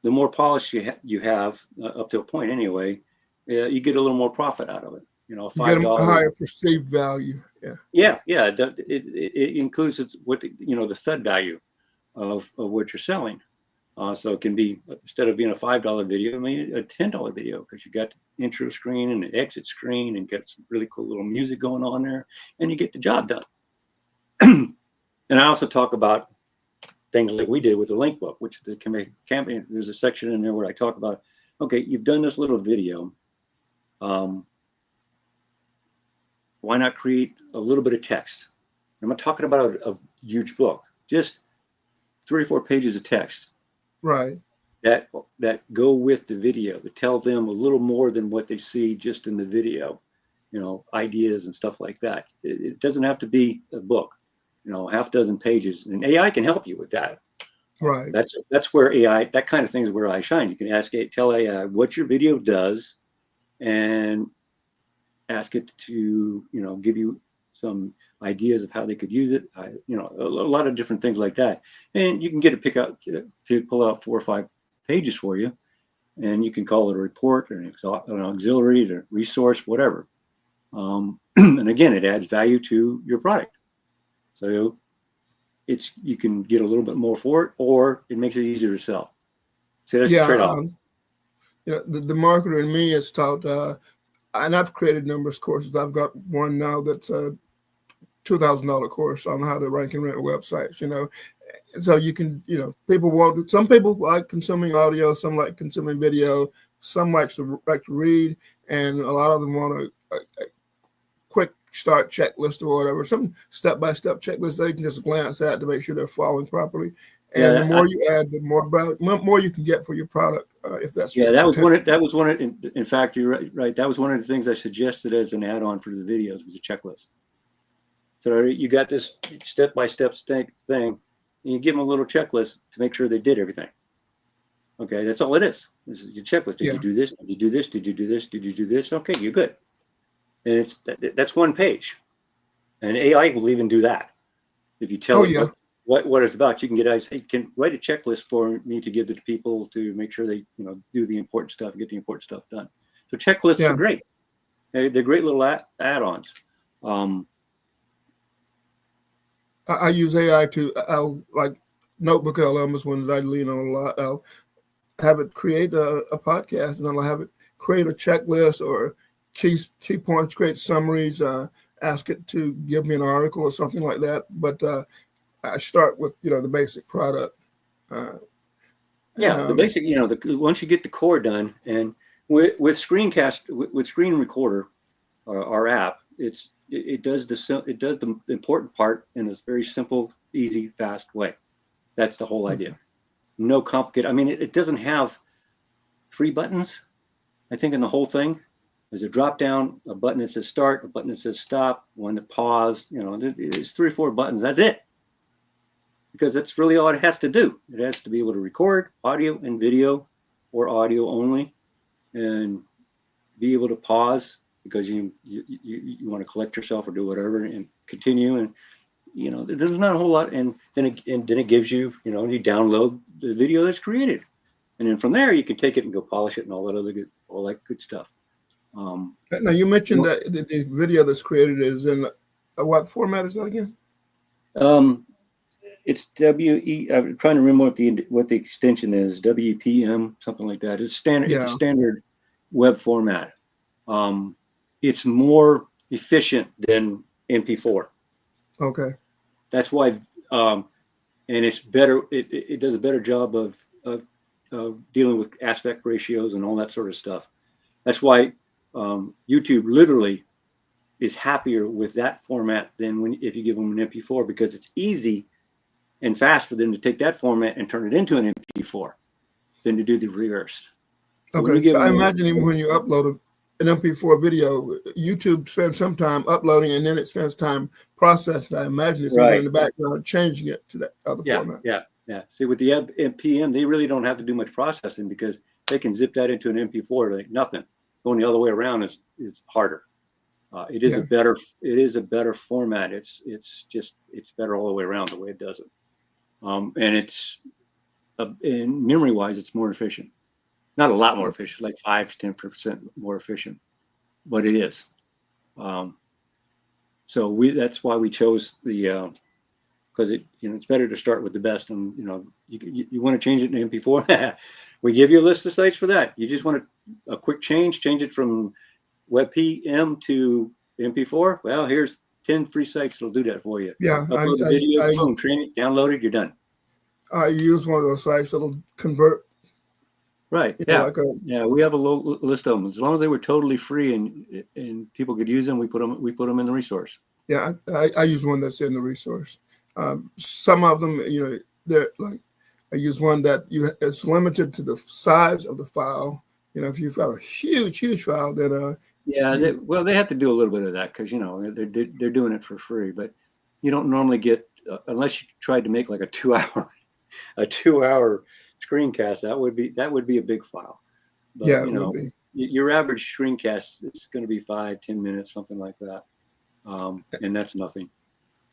the more polish you have up to a point anyway, you get a little more profit out of it. You get a $5. higher perceived value. Yeah. Yeah. Yeah. It includes what the stud value of what you're selling. So it can be, instead of being a $5 video, maybe a $10 video, because you got the intro screen and the exit screen and get some really cool little music going on there, and you get the job done. And I also talk about things like we did with the link book, which campaign. There's a section in there where I talk about, okay, you've done this little video. Why not create a little bit of text? I'm not talking about a huge book, just 3 or 4 pages of text. Right. That go with the video, to tell them a little more than what they see just in the video, ideas and stuff like that. It doesn't have to be a book, half dozen pages, and AI can help you with that. Right. That's where AI, that kind of thing is where I shine. You can tell AI what your video does, and ask it to, give you some ideas of how they could use it. A lot of different things like that. And you can get to pull out 4 or 5 pages for you, and you can call it a report or an auxiliary, or resource, whatever. And again, it adds value to your product. So you can get a little bit more for it, or it makes it easier to sell. So that's a Yeah. trade-off. The marketer in me is taught, and I've created numerous courses. I've got one now that's $2,000 course on how to rank and rent websites, So you can, some people like consuming audio, some like consuming video, some like to read, and a lot of them want a quick start checklist or whatever, some step-by-step checklist they can just glance at to make sure they're following properly. And the more you add, the more you can get for your product. If that's that was one of in fact, you're right. That was one of the things I suggested as an add-on for the videos, was a checklist. So you got this step-by-step thing, and you give them a little checklist to make sure they did everything. Okay, that's all it is. This is your checklist. Did you do this? Did you do this? Did you do this? Did you do this? Okay, you're good. And that's one page. And AI will even do that. If you tell it what it's about, you can get AI, hey, can write a checklist for me to give to people to make sure they do the important stuff, get the important stuff done. So checklists are great. They're great little add-ons. I use AI I'll like Notebook LM is one that I lean on a lot. I'll have it create a podcast, and then I'll have it create a checklist or key points, create summaries, ask it to give me an article or something like that. But I start with the basic product. The basic, once you get the core done, and with Screen Recorder, our app, it does the important part in a very simple, easy, fast way. That's the whole idea. No complicated. I mean, it doesn't have 3 buttons. I think in the whole thing, there's a drop down, a button that says start, a button that says stop, one that pause. There's 3 or 4 buttons. That's it. Because that's really all it has to do. It has to be able to record audio and video, or audio only, and be able to pause because you want to collect yourself or do whatever and continue. And there's not a whole lot. And then it gives you you download the video that's created, and then from there you can take it and go polish it and all that good stuff. Now you mentioned that the video that's created is in what format is that again? It's I'm trying to remember what the extension is. WPM, something like that. It's standard. It's a standard web format. It's more efficient than MP4. Okay. That's why, and it's better. It does a better job of dealing with aspect ratios and all that sort of stuff. That's why YouTube literally is happier with that format than if you give them an MP4, because it's easy and fast for them to take that format and turn it into an MP4 than to do the reverse. Okay, so I imagine even when you upload an MP4 video, YouTube spends some time uploading and then it spends time processing. I imagine it's even in the background changing it to that other format. Yeah. See, with the PM, they really don't have to do much processing because they can zip that into an MP4 like nothing. Going the other way around is harder. It is a better format. It's better all the way around the way it does it. And it's in memory wise, it's more efficient. Not a lot more efficient, like 5 to 10% more efficient, but it is. So that's why we chose the because it's better to start with the best. And you want to change it in MP4, we give you a list of sites for that. You just want a quick change it from WebPM to MP4. Well, here's 10 free sites that'll do that for you. Yeah, upload the video, boom, train it, download it, you're done. I use one of those sites that'll convert. Right. Yeah. We have a list of them. As long as they were totally free and people could use them, we put them in the resource. Yeah, I use one that's in the resource. Some of them, they're like, I use one that it's limited to the size of the file. If you've got a huge file, then they have to do a little bit of that because they're doing it for free. But you don't normally get unless you tried to make like a 2-hour screencast. That would be a big file. But, it would be. Your average screencast is going to be 5-10 minutes, something like that, and that's nothing.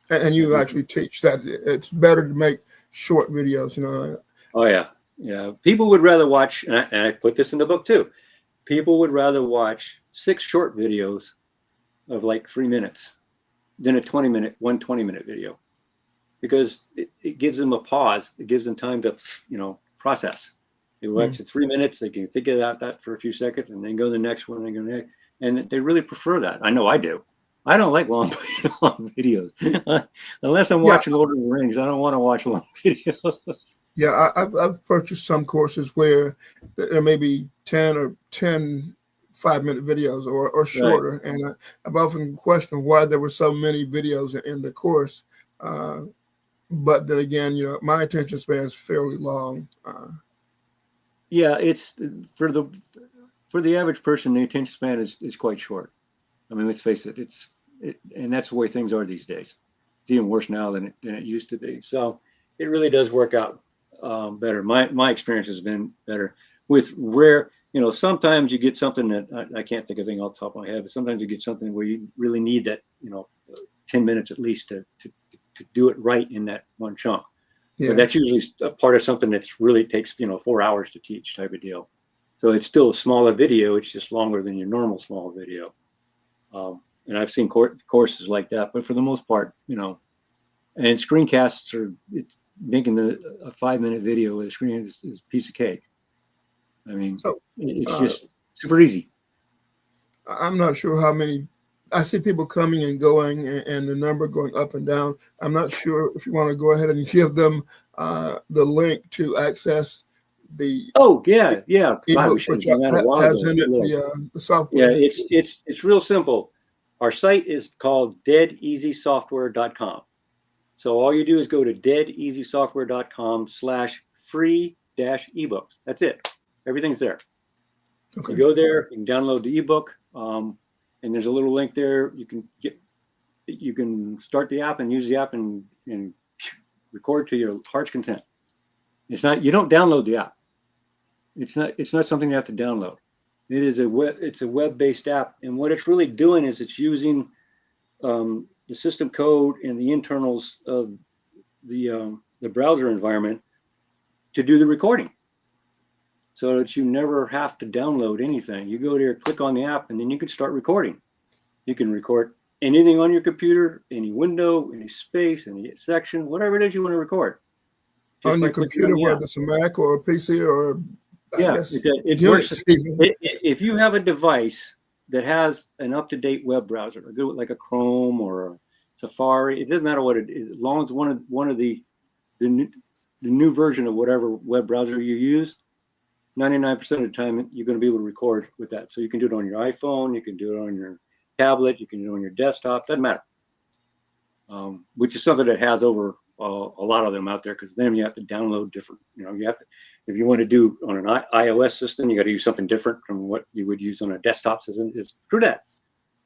And you actually teach that it's better to make short videos. Oh yeah. People would rather watch, and I put this in the book too. People would rather watch 6 short videos of like 3 minutes than a 20-minute video, because it gives them a pause. It gives them time to process. They watch it 3 minutes. They can think about that for a few seconds and then go to the next one and go next. And they really prefer that. I know I do. I don't like long, long videos. Unless I'm Yeah, watching Lord of the Rings, I don't want to watch long videos. yeah. I've purchased some courses where there may be 10 5-minute videos or Right. shorter, and I've often questioned why there were so many videos in the course. Uh, but then again, my attention span is fairly long. Yeah, it's for the average person, the attention span is quite short. I mean, let's face it, and that's the way things are these days. It's even worse now than it used to be. So it really does work out better. My experience has been better with rare. Sometimes you get something that I can't think of anything off the top of my head, but sometimes you get something where you really need that 10 minutes at least to do it right in that one chunk. But Yeah. that's usually a part of something that's really takes 4 hours to teach type of deal. So it's still a smaller video. It's just longer than your normal small video. And I've seen courses like that, but for the most part, and screencasts it's making a 5-minute video with a screen is a piece of cake. I mean, So it's uh, just super easy. I'm not sure how many. I see people coming and going, and the number going up and down. I'm not sure if you want to go ahead and give them the link to access the Oh yeah, yeah. God, we ebook, should have which done that a while has ago. in it Look, the yeah, software. it's real simple. Our site is called deadeasysoftware.com. So all you do is go to deadeasysoftware.com/free-ebooks. That's it. Everything's there. You Okay. go there, you can download the ebook, and there's a little link there. You can start the app and use the app and record to your heart's content. You don't download the app. It's not something you have to download. It's a web-based app, and what it's really doing is it's using the system code and the internals of the browser environment to do the recording, so that you never have to download anything. You go there, click on the app, and then you can start recording. You can record anything on your computer, any window, any space, any section, whatever it is you want to record. Just On by your clicking on computer, the app. whether it's a Mac or a PC or I Yeah, guess it works. Unix even. If you have a device that has an up-to-date web browser, like a Chrome or a Safari, it doesn't matter what it is, as long as one of the new version of whatever web browser you use, 99% of the time you're going to be able to record with that. So you can do it on your iPhone, you can do it on your tablet, you can do it on your desktop, doesn't matter. Which is something that has over a lot of them out there, because then you have to download different. You have to, if you want to do on an iOS system, you got to use something different from what you would use on a desktop system. It's true that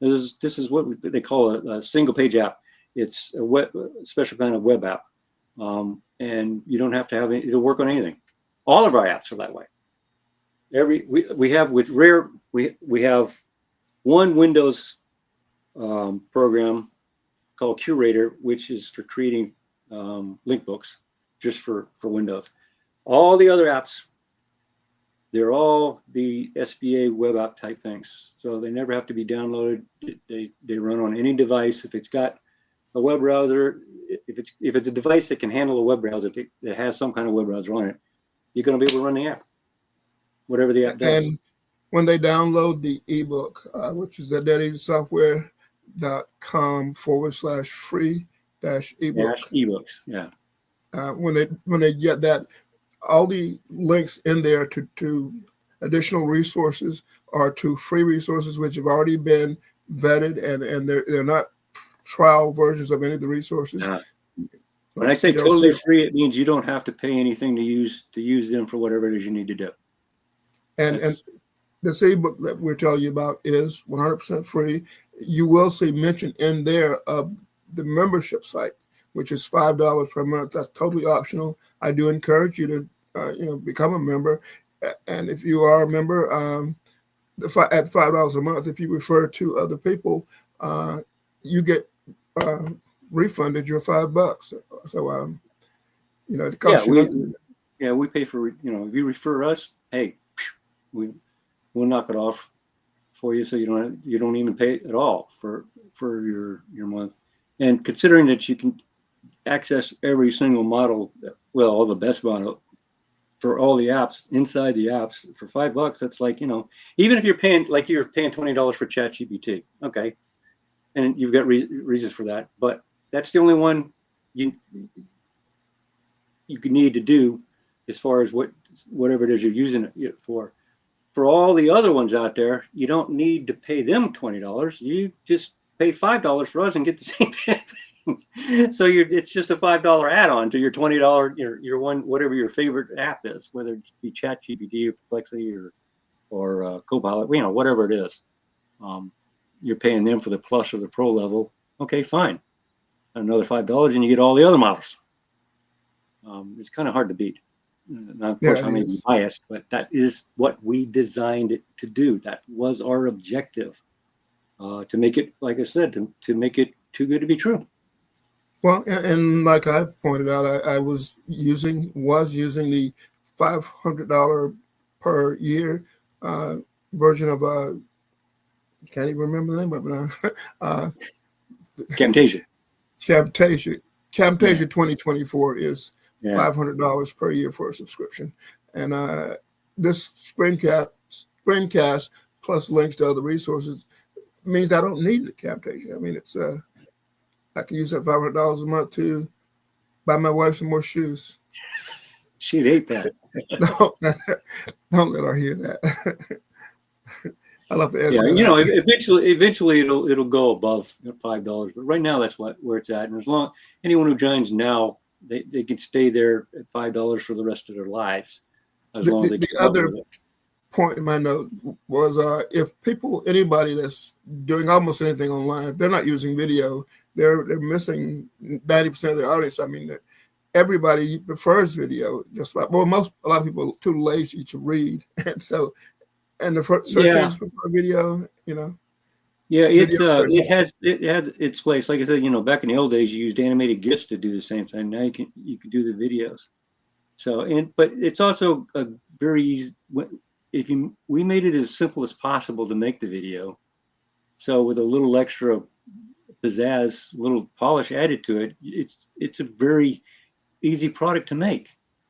this is what they call a single page app. It's a special kind of web app, and you don't have to have it. It'll work on anything. All of our apps are that way. We have one Windows program called Curator, which is for creating link books just for Windows. All the other apps, they're all the SBA web app type things. So they never have to be downloaded. They run on any device. If it's got a web browser, if it's a device that can handle a web browser, that has some kind of web browser on it, you're going to be able to run the app, whatever the app does. And when they download the ebook, which is at deadeasysoftware.com/free-ebook. Ebooks, yeah. When they get that, all the links in there to additional resources are to free resources which have already been vetted, and they're not trial versions of any of the resources. When I say totally free, it means you don't have to pay anything to use them for whatever it is you need to do. And this ebook that we're telling you about is 100% free. You will see mentioned in there of the membership site, which is $5 per month. That's totally optional. I do encourage you to become a member. And if you are a member, at $5 a month, if you refer to other people, you get refunded your $5. So it costs you nothing. Yeah, we pay for if you refer us, hey, we'll knock it off for you, so you don't even pay at all for your month. And considering that you can access every single model, well, all the best model for all the apps inside the apps for $5, that's like, even if you're paying $20 for ChatGPT, okay, and you've got reasons for that. But that's the only one you need to do as far as whatever it is you're using it for. For all the other ones out there, you don't need to pay them $20. You just pay $5 for us and get the same thing. So it's just a $5 add-on to your $20 your one, whatever your favorite app is, whether it be ChatGPT or Perplexity or Copilot, whatever it is. You're paying them for the plus or the pro level. Okay, fine. Another $5 and you get all the other models. It's kind of hard to beat. Now, of course, I may be biased, but that is what we designed it to do. That was our objective, to make it, like I said, to make it too good to be true. Well, and like I pointed out, I was using the $500 per year version of can't even remember the name of it now. Camtasia. Camtasia 2024 is $500 per year for a subscription, and this screencast plus links to other resources means I don't need the Camtasia. I mean, it's I can use that $500 a month to buy my wife some more shoes. She'd hate that. Don't let her hear that. I love the eventually it'll go above $5, but right now that's where it's at. And as long anyone who joins now, they can stay there at $5 for the rest of their lives, as long as they. The other point in my note was if anybody that's doing almost anything online, if they're not using video, they're missing 90% of their audience. I mean, everybody prefers video. Just about, a lot of people are too lazy to read, and so. And the search engines prefer video, Yeah, it has its place. Like I said, back in the old days, you used animated GIFs to do the same thing. Now you can do the videos. So, but it's also a very easy. We made it as simple as possible to make the video. So with a little extra pizzazz, little polish added to it, it's a very easy product to make.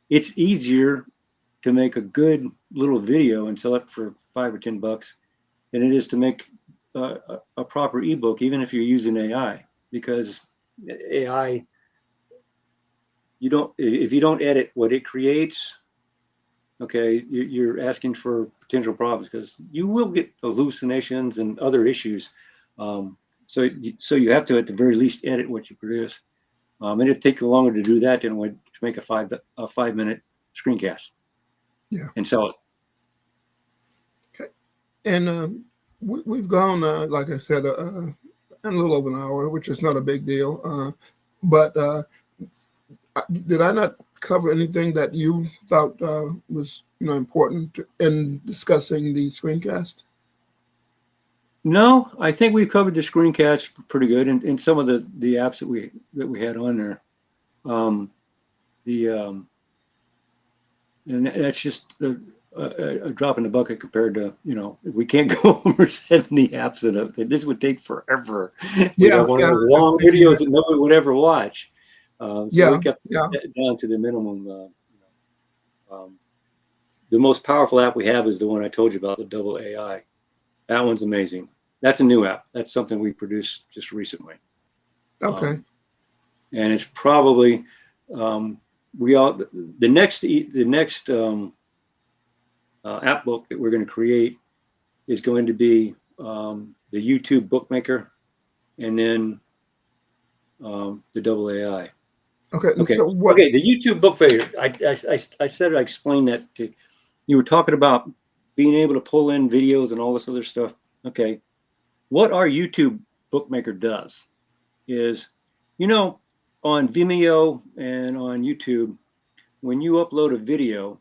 It's easier to make a good little video and sell it for $5 or $10 than it is to make a proper ebook, even if you're using AI, because AI, if you don't edit what it creates, okay, you're asking for potential problems, because you will get hallucinations and other issues. So you have to, at the very least, edit what you produce. And it'd take longer to do that than it would to make a 5-minute screencast. Yeah. And sell it. Okay. And we've gone, like I said, a little over an hour, which is not a big deal. But did I not cover anything that you thought was important in discussing the screencast? No, I think we've covered the screencast pretty good, and some of the apps that we had on there. And that's just a drop in the bucket compared to, we can't go over 70 apps this would take forever. One of those long videos that nobody would ever watch. We kept that down to the minimum. The most powerful app we have is the one I told you about, the Double AI. That one's amazing. That's a new app. That's something we produced just recently. Okay. And it's probably the next app book that we're going to create is going to be the YouTube bookmaker, and then the Double AI. Okay. So the YouTube bookmaker. I said I explained that to you. Were talking about being able to pull in videos and all this other stuff. Okay, what our YouTube bookmaker does is, on Vimeo and on YouTube, when you upload a video,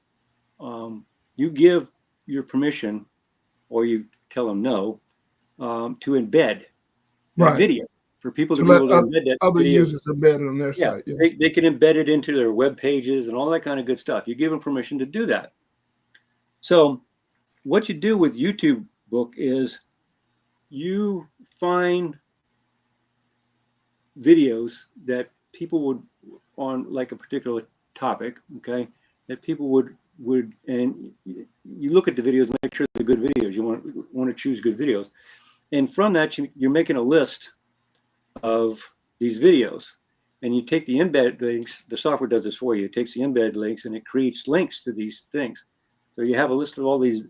you give your permission, or you tell them no, to embed that video for people to be able to embed that other video. Users embed it on their site. Yeah. They can embed it into their web pages and all that kind of good stuff. You give them permission to do that. So what you do with YouTube Book is you find videos that people would, on like a particular topic, okay, that people would, and you look at the videos, make sure they're good videos. You want to choose good videos, and from that you're making a list of these videos. And you take the embed links, the software does this for you. It takes the embed links and it creates links to these things. So you have a list of all these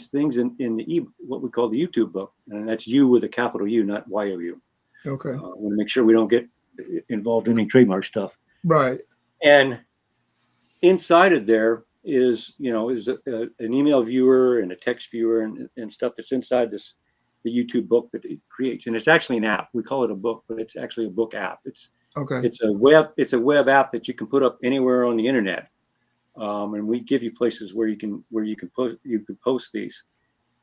things in the what we call the YouTube book, and that's U with a capital U, not YOU. Okay. I want to make sure we don't get involved in any trademark stuff. Right. And inside of there is, an email viewer and a text viewer and stuff that's inside the YouTube book that it creates. And it's actually an app. We call it a book, but it's actually a book app. It's a web app that you can put up anywhere on the internet. And we give you places where you can post these.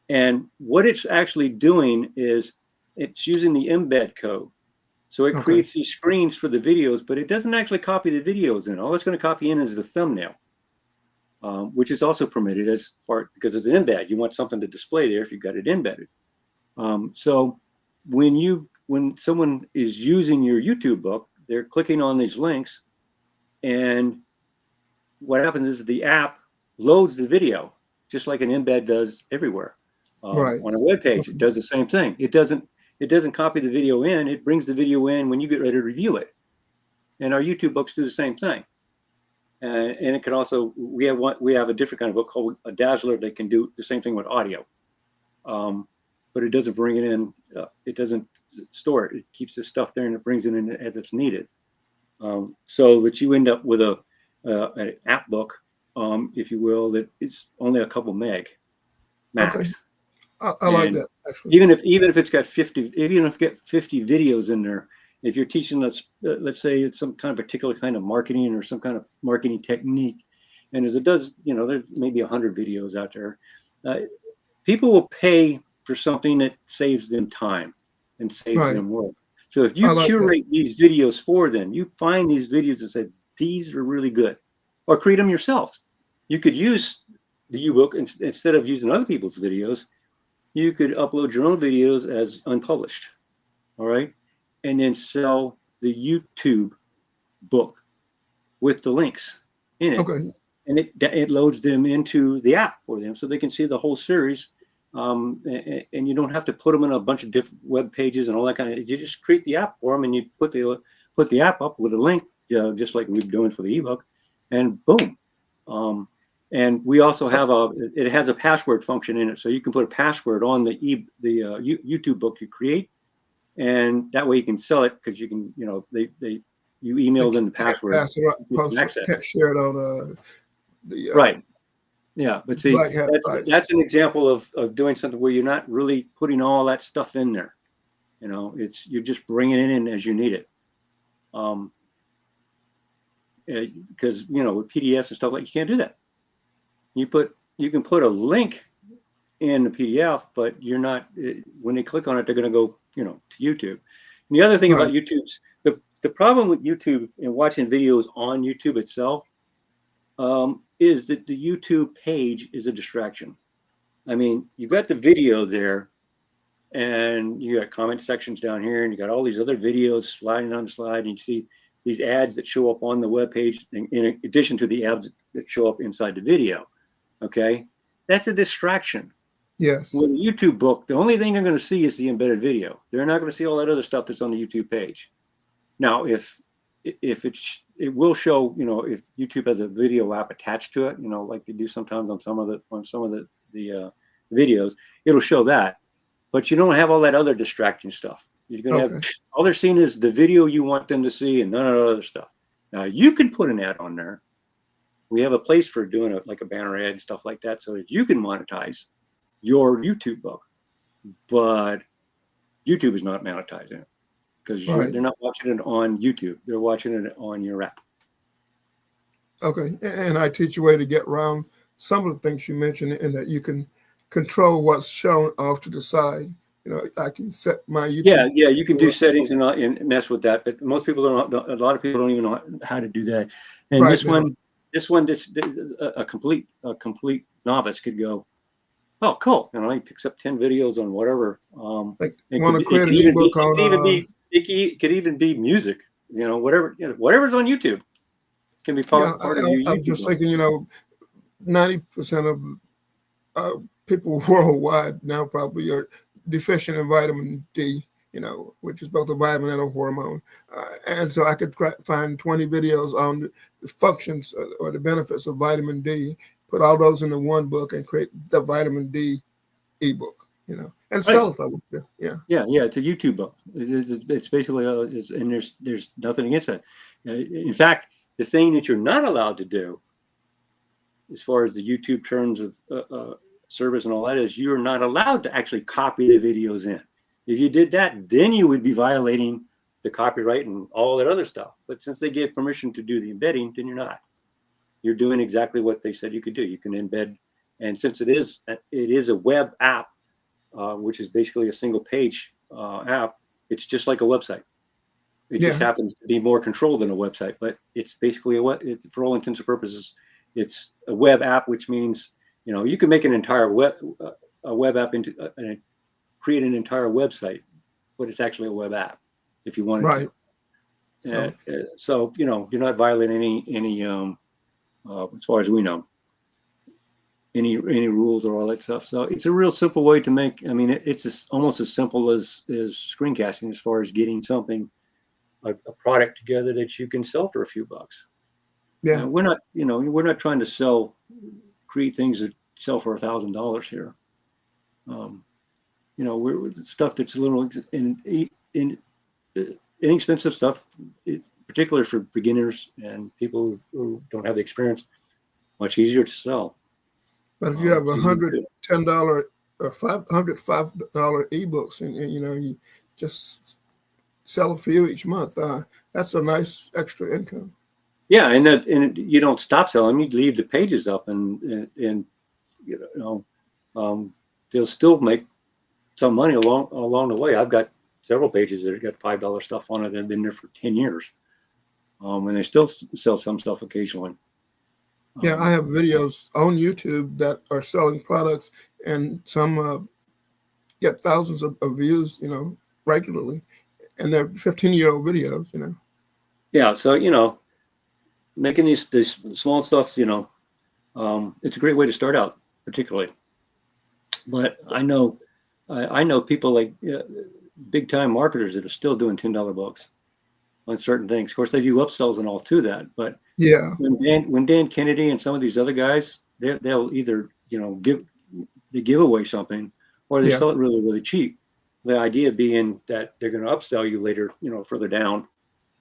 And what it's actually doing is it's using the embed code. So it creates these screens for the videos, but it doesn't actually copy the videos in. All it's going to copy in is the thumbnail, which is also permitted as far because it's an embed. You want something to display there if you've got it embedded. So when someone is using your YouTube book, they're clicking on these links, and what happens is the app loads the video just like an embed does everywhere. On a web page, it does the same thing. It doesn't copy the video in. It brings the video in when you get ready to review it. And our YouTube books do the same thing. And it can also, we have a different kind of book called a Dazzler that can do the same thing with audio. But it doesn't bring it in. It doesn't store it. It keeps the stuff there and it brings it in as it's needed. So that you end up with an app book, if you will, that it's only a couple meg max. Okay. I like that. Actually. Even if it's got 50 videos in there, if you're teaching us, let's say it's some kind of particular kind of marketing or some kind of marketing technique, and as it does, there's maybe 100 videos out there. People will pay for something that saves them time and saves them work. So if you curate these videos for them, you find these videos and say, these are really good, or create them yourself. You could use the ebook instead of using other people's videos. You could upload your own videos as unpublished, all right? And then sell the YouTube book with the links in it. Okay. And it loads them into the app for them so they can see the whole series. And you don't have to put them in a bunch of different web pages and all that kind of, you just create the app for them and you put the app up with a link, just like we're doing for the ebook, and boom. And we also have it has a password function in it, so you can put a password on the YouTube book you create, and that way you can sell it because you can, you email them the password. Can't share it on the right. Yeah, but see, that's an example of doing something where you're not really putting all that stuff in there. You're just bringing it in as you need it. Because with PDFs and stuff like, you can't do that. You can put a link in the PDF, but you're not, when they click on it, they're going to go, to YouTube. And the other thing about YouTube's, the problem with YouTube and watching videos on YouTube itself is that the YouTube page is a distraction. I mean, you've got the video there and you got comment sections down here and you got all these other videos sliding on the slide, and you see these ads that show up on the web page in addition to the ads that show up inside the video. Okay, that's a distraction. Yes. With a YouTube book, the only thing they're going to see is the embedded video. They're not going to see all that other stuff that's on the YouTube page. Now, if it will show, if YouTube has a video app attached to it, like they do sometimes on some of the videos, it'll show that. But you don't have all that other distracting stuff. You're going to have all they're seeing is the video you want them to see, and none of the other stuff. Now you can put an ad on there. We have a place for doing it, like a banner ad and stuff like that, so that you can monetize your YouTube book. But YouTube is not monetizing it because they're not watching it on YouTube. They're watching it on your app. Okay, and I teach you a way to get around some of the things you mentioned, in that you can control what's shown off to the side. I can set my YouTube. Yeah, you can do settings and mess with that, but most people don't. A lot of people don't even know how to do that. And this one, a complete novice could go, oh, cool. He picks up 10 videos on whatever. Like want to create an ebook on. It could even be music. Whatever's on YouTube can be part of your YouTube. I'm just thinking, 90% of people worldwide now probably are deficient in vitamin D. which is both a vitamin and a hormone. And so I could find 20 videos on the functions or the benefits of vitamin D, put all those into one book and create the vitamin D ebook, and sell it. Yeah. Yeah. It's a YouTube book. It's basically, and there's nothing against that. In fact, the thing that you're not allowed to do, as far as the YouTube terms of service and all that, is you're not allowed to actually copy the videos in. If you did that, then you would be violating the copyright and all that other stuff. But since they gave permission to do the embedding, then you're not. You're doing exactly what they said you could do. You can embed, and since it is a web app, which is basically a single page app, it's just like a website. It just happens to be more controlled than a website, but it's basically for all intents and purposes, it's a web app, which means you can make an entire web app into create an entire website, but it's actually a web app if you wanted to. So you're not violating any as far as we know, any rules or all that stuff. So it's a real simple way to make. I mean, it's almost as simple as screencasting, as far as getting something, a product together that you can sell for a few bucks. Yeah, we're not trying to create things that sell for $1,000 here. We're stuff that's a little inexpensive stuff, particularly for beginners and people who don't have the experience. Much easier to sell. But if you have $110 or $505 ebooks, and you just sell a few each month, that's a nice extra income. Yeah, and you don't stop selling. You leave the pages up, and they'll still make some money along the way. I've got several pages that have got $5 stuff on it that have been there for 10 years, and they still sell some stuff occasionally. Yeah, I have videos on YouTube that are selling products, and some get thousands of views, regularly, and they're 15-year-old videos, Yeah, so making these small stuff, it's a great way to start out, particularly. But I know people like big time marketers that are still doing $10 books on certain things. Of course, they do upsells and all to that, but yeah, when Dan Kennedy and some of these other guys, they'll either give away something, or they sell it really, really cheap. The idea being that they're going to upsell you later, further down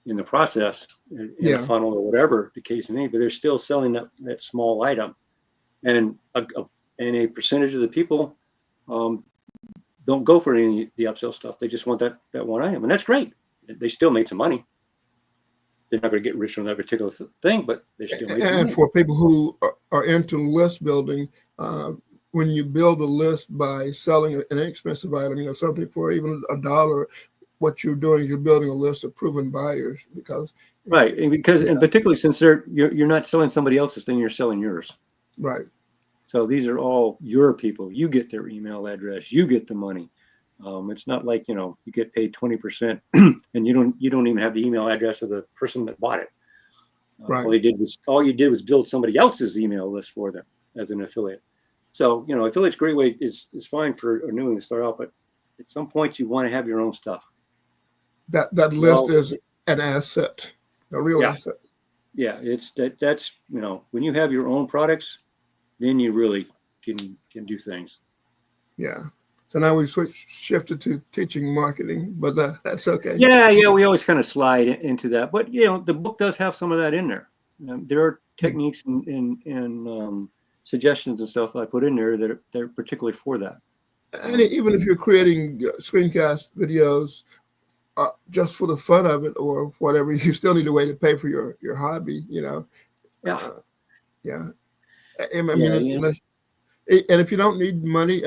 in the process, in the funnel or whatever the case may be, but they're still selling that small item, and a percentage of the people don't go for any of the upsell stuff. They just want that one item, and that's great. They still made some money. They're not going to get rich on that particular thing, but they still made some money. And for people who are into list building, when you build a list by selling an inexpensive item, something for even $1, what you're doing is you're building a list of proven buyers, because and particularly since you're not selling somebody else's thing, you're selling yours. Right. So these are all your people. You get their email address. You get the money. It's not like you get paid 20% and you don't even have the email address of the person that bought it. Right. All you did was build somebody else's email list for them as an affiliate. So affiliate's a great way. Is fine for a new one to start out, but at some point you want to have your own stuff. That list is an asset, a real asset. Yeah, that's when you have your own products, then you really can do things. Yeah. So now we've shifted to teaching marketing, but that's okay. Yeah, we always kind of slide into that, but the book does have some of that in there. There are techniques and suggestions and stuff I put in there that they're particularly for that. And even if you're creating screencast videos just for the fun of it or whatever, you still need a way to pay for your hobby. Yeah. I mean, and if you don't need money,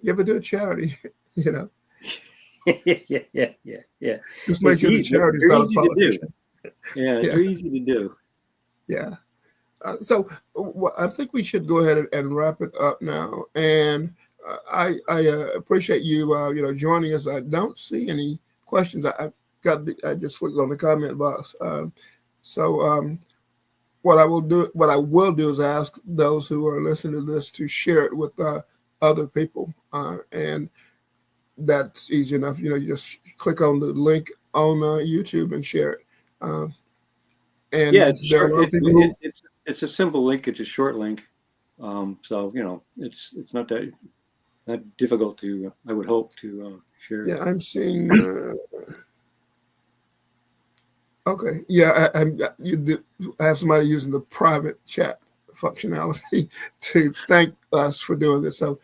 give it to a charity, Yeah. Just make it a charity. It's not a politician. They're easy to do. Yeah. So I think we should go ahead and wrap it up now. And I appreciate you, joining us. I don't see any questions. I just clicked on the comment box. What I will do is ask those who are listening to this to share it with other people. And that's easy enough. You just click on the link on YouTube and share it. Yeah, And it's a there are short. a lot of people who, It's a simple link. It's a short link. So it's not that not difficult to. I would hope to share. yeah, I'm seeing. Okay, yeah, I have somebody using the private chat functionality to thank us for doing this. So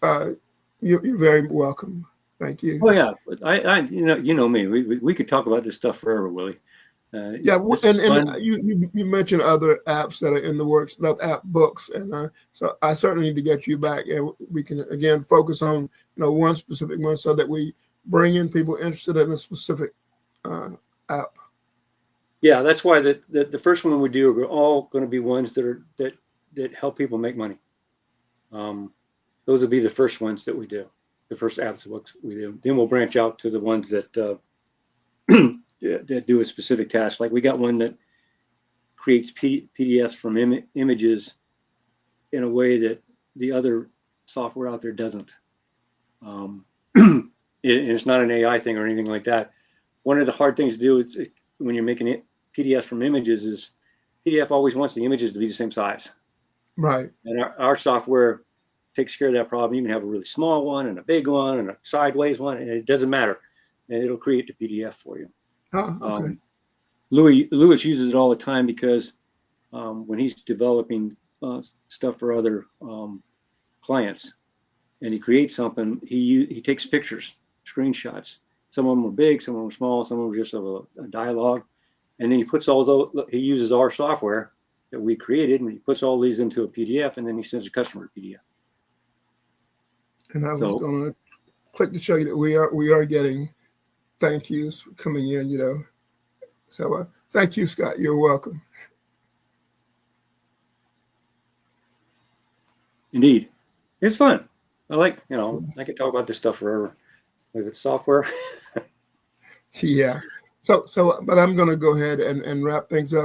uh, you're very welcome. Thank you. Oh yeah, you know me. We could talk about this stuff forever, Willie. Yeah, This is and fun. you mentioned other apps that are in the works, not app books, and so I certainly need to get you back, and we can again focus on one specific one, so that we bring in people interested in a specific app. Yeah, that's why the first one we do are all going to be ones that help people make money. Those will be the first ones that we do, the first apps books we do. Then we'll branch out to the ones that that do a specific task. Like we got one that creates PDFs from images in a way that the other software out there doesn't. It's not an AI thing or anything like that. One of the hard things to do is when you're making PDFs from images is PDF always wants the images to be the same size. Right. And our software takes care of that problem. You can have a really small one and a big one and a sideways one, and it doesn't matter. And it'll create the PDF for you. Oh, okay. Lewis uses it all the time because when he's developing stuff for other clients and he creates something, he takes pictures, screenshots. Some of them are big, some of them are small, some of them are just of a dialogue. And then he puts all those, he uses our software that we created, and he puts all these into a PDF, and then he sends a customer a PDF. And I was going to click to show you that we are getting thank yous for coming in, So thank you, Scott. You're welcome. Indeed. It's fun. I could talk about this stuff forever. Like it's software. Yeah. So, but I'm going to go ahead and wrap things up.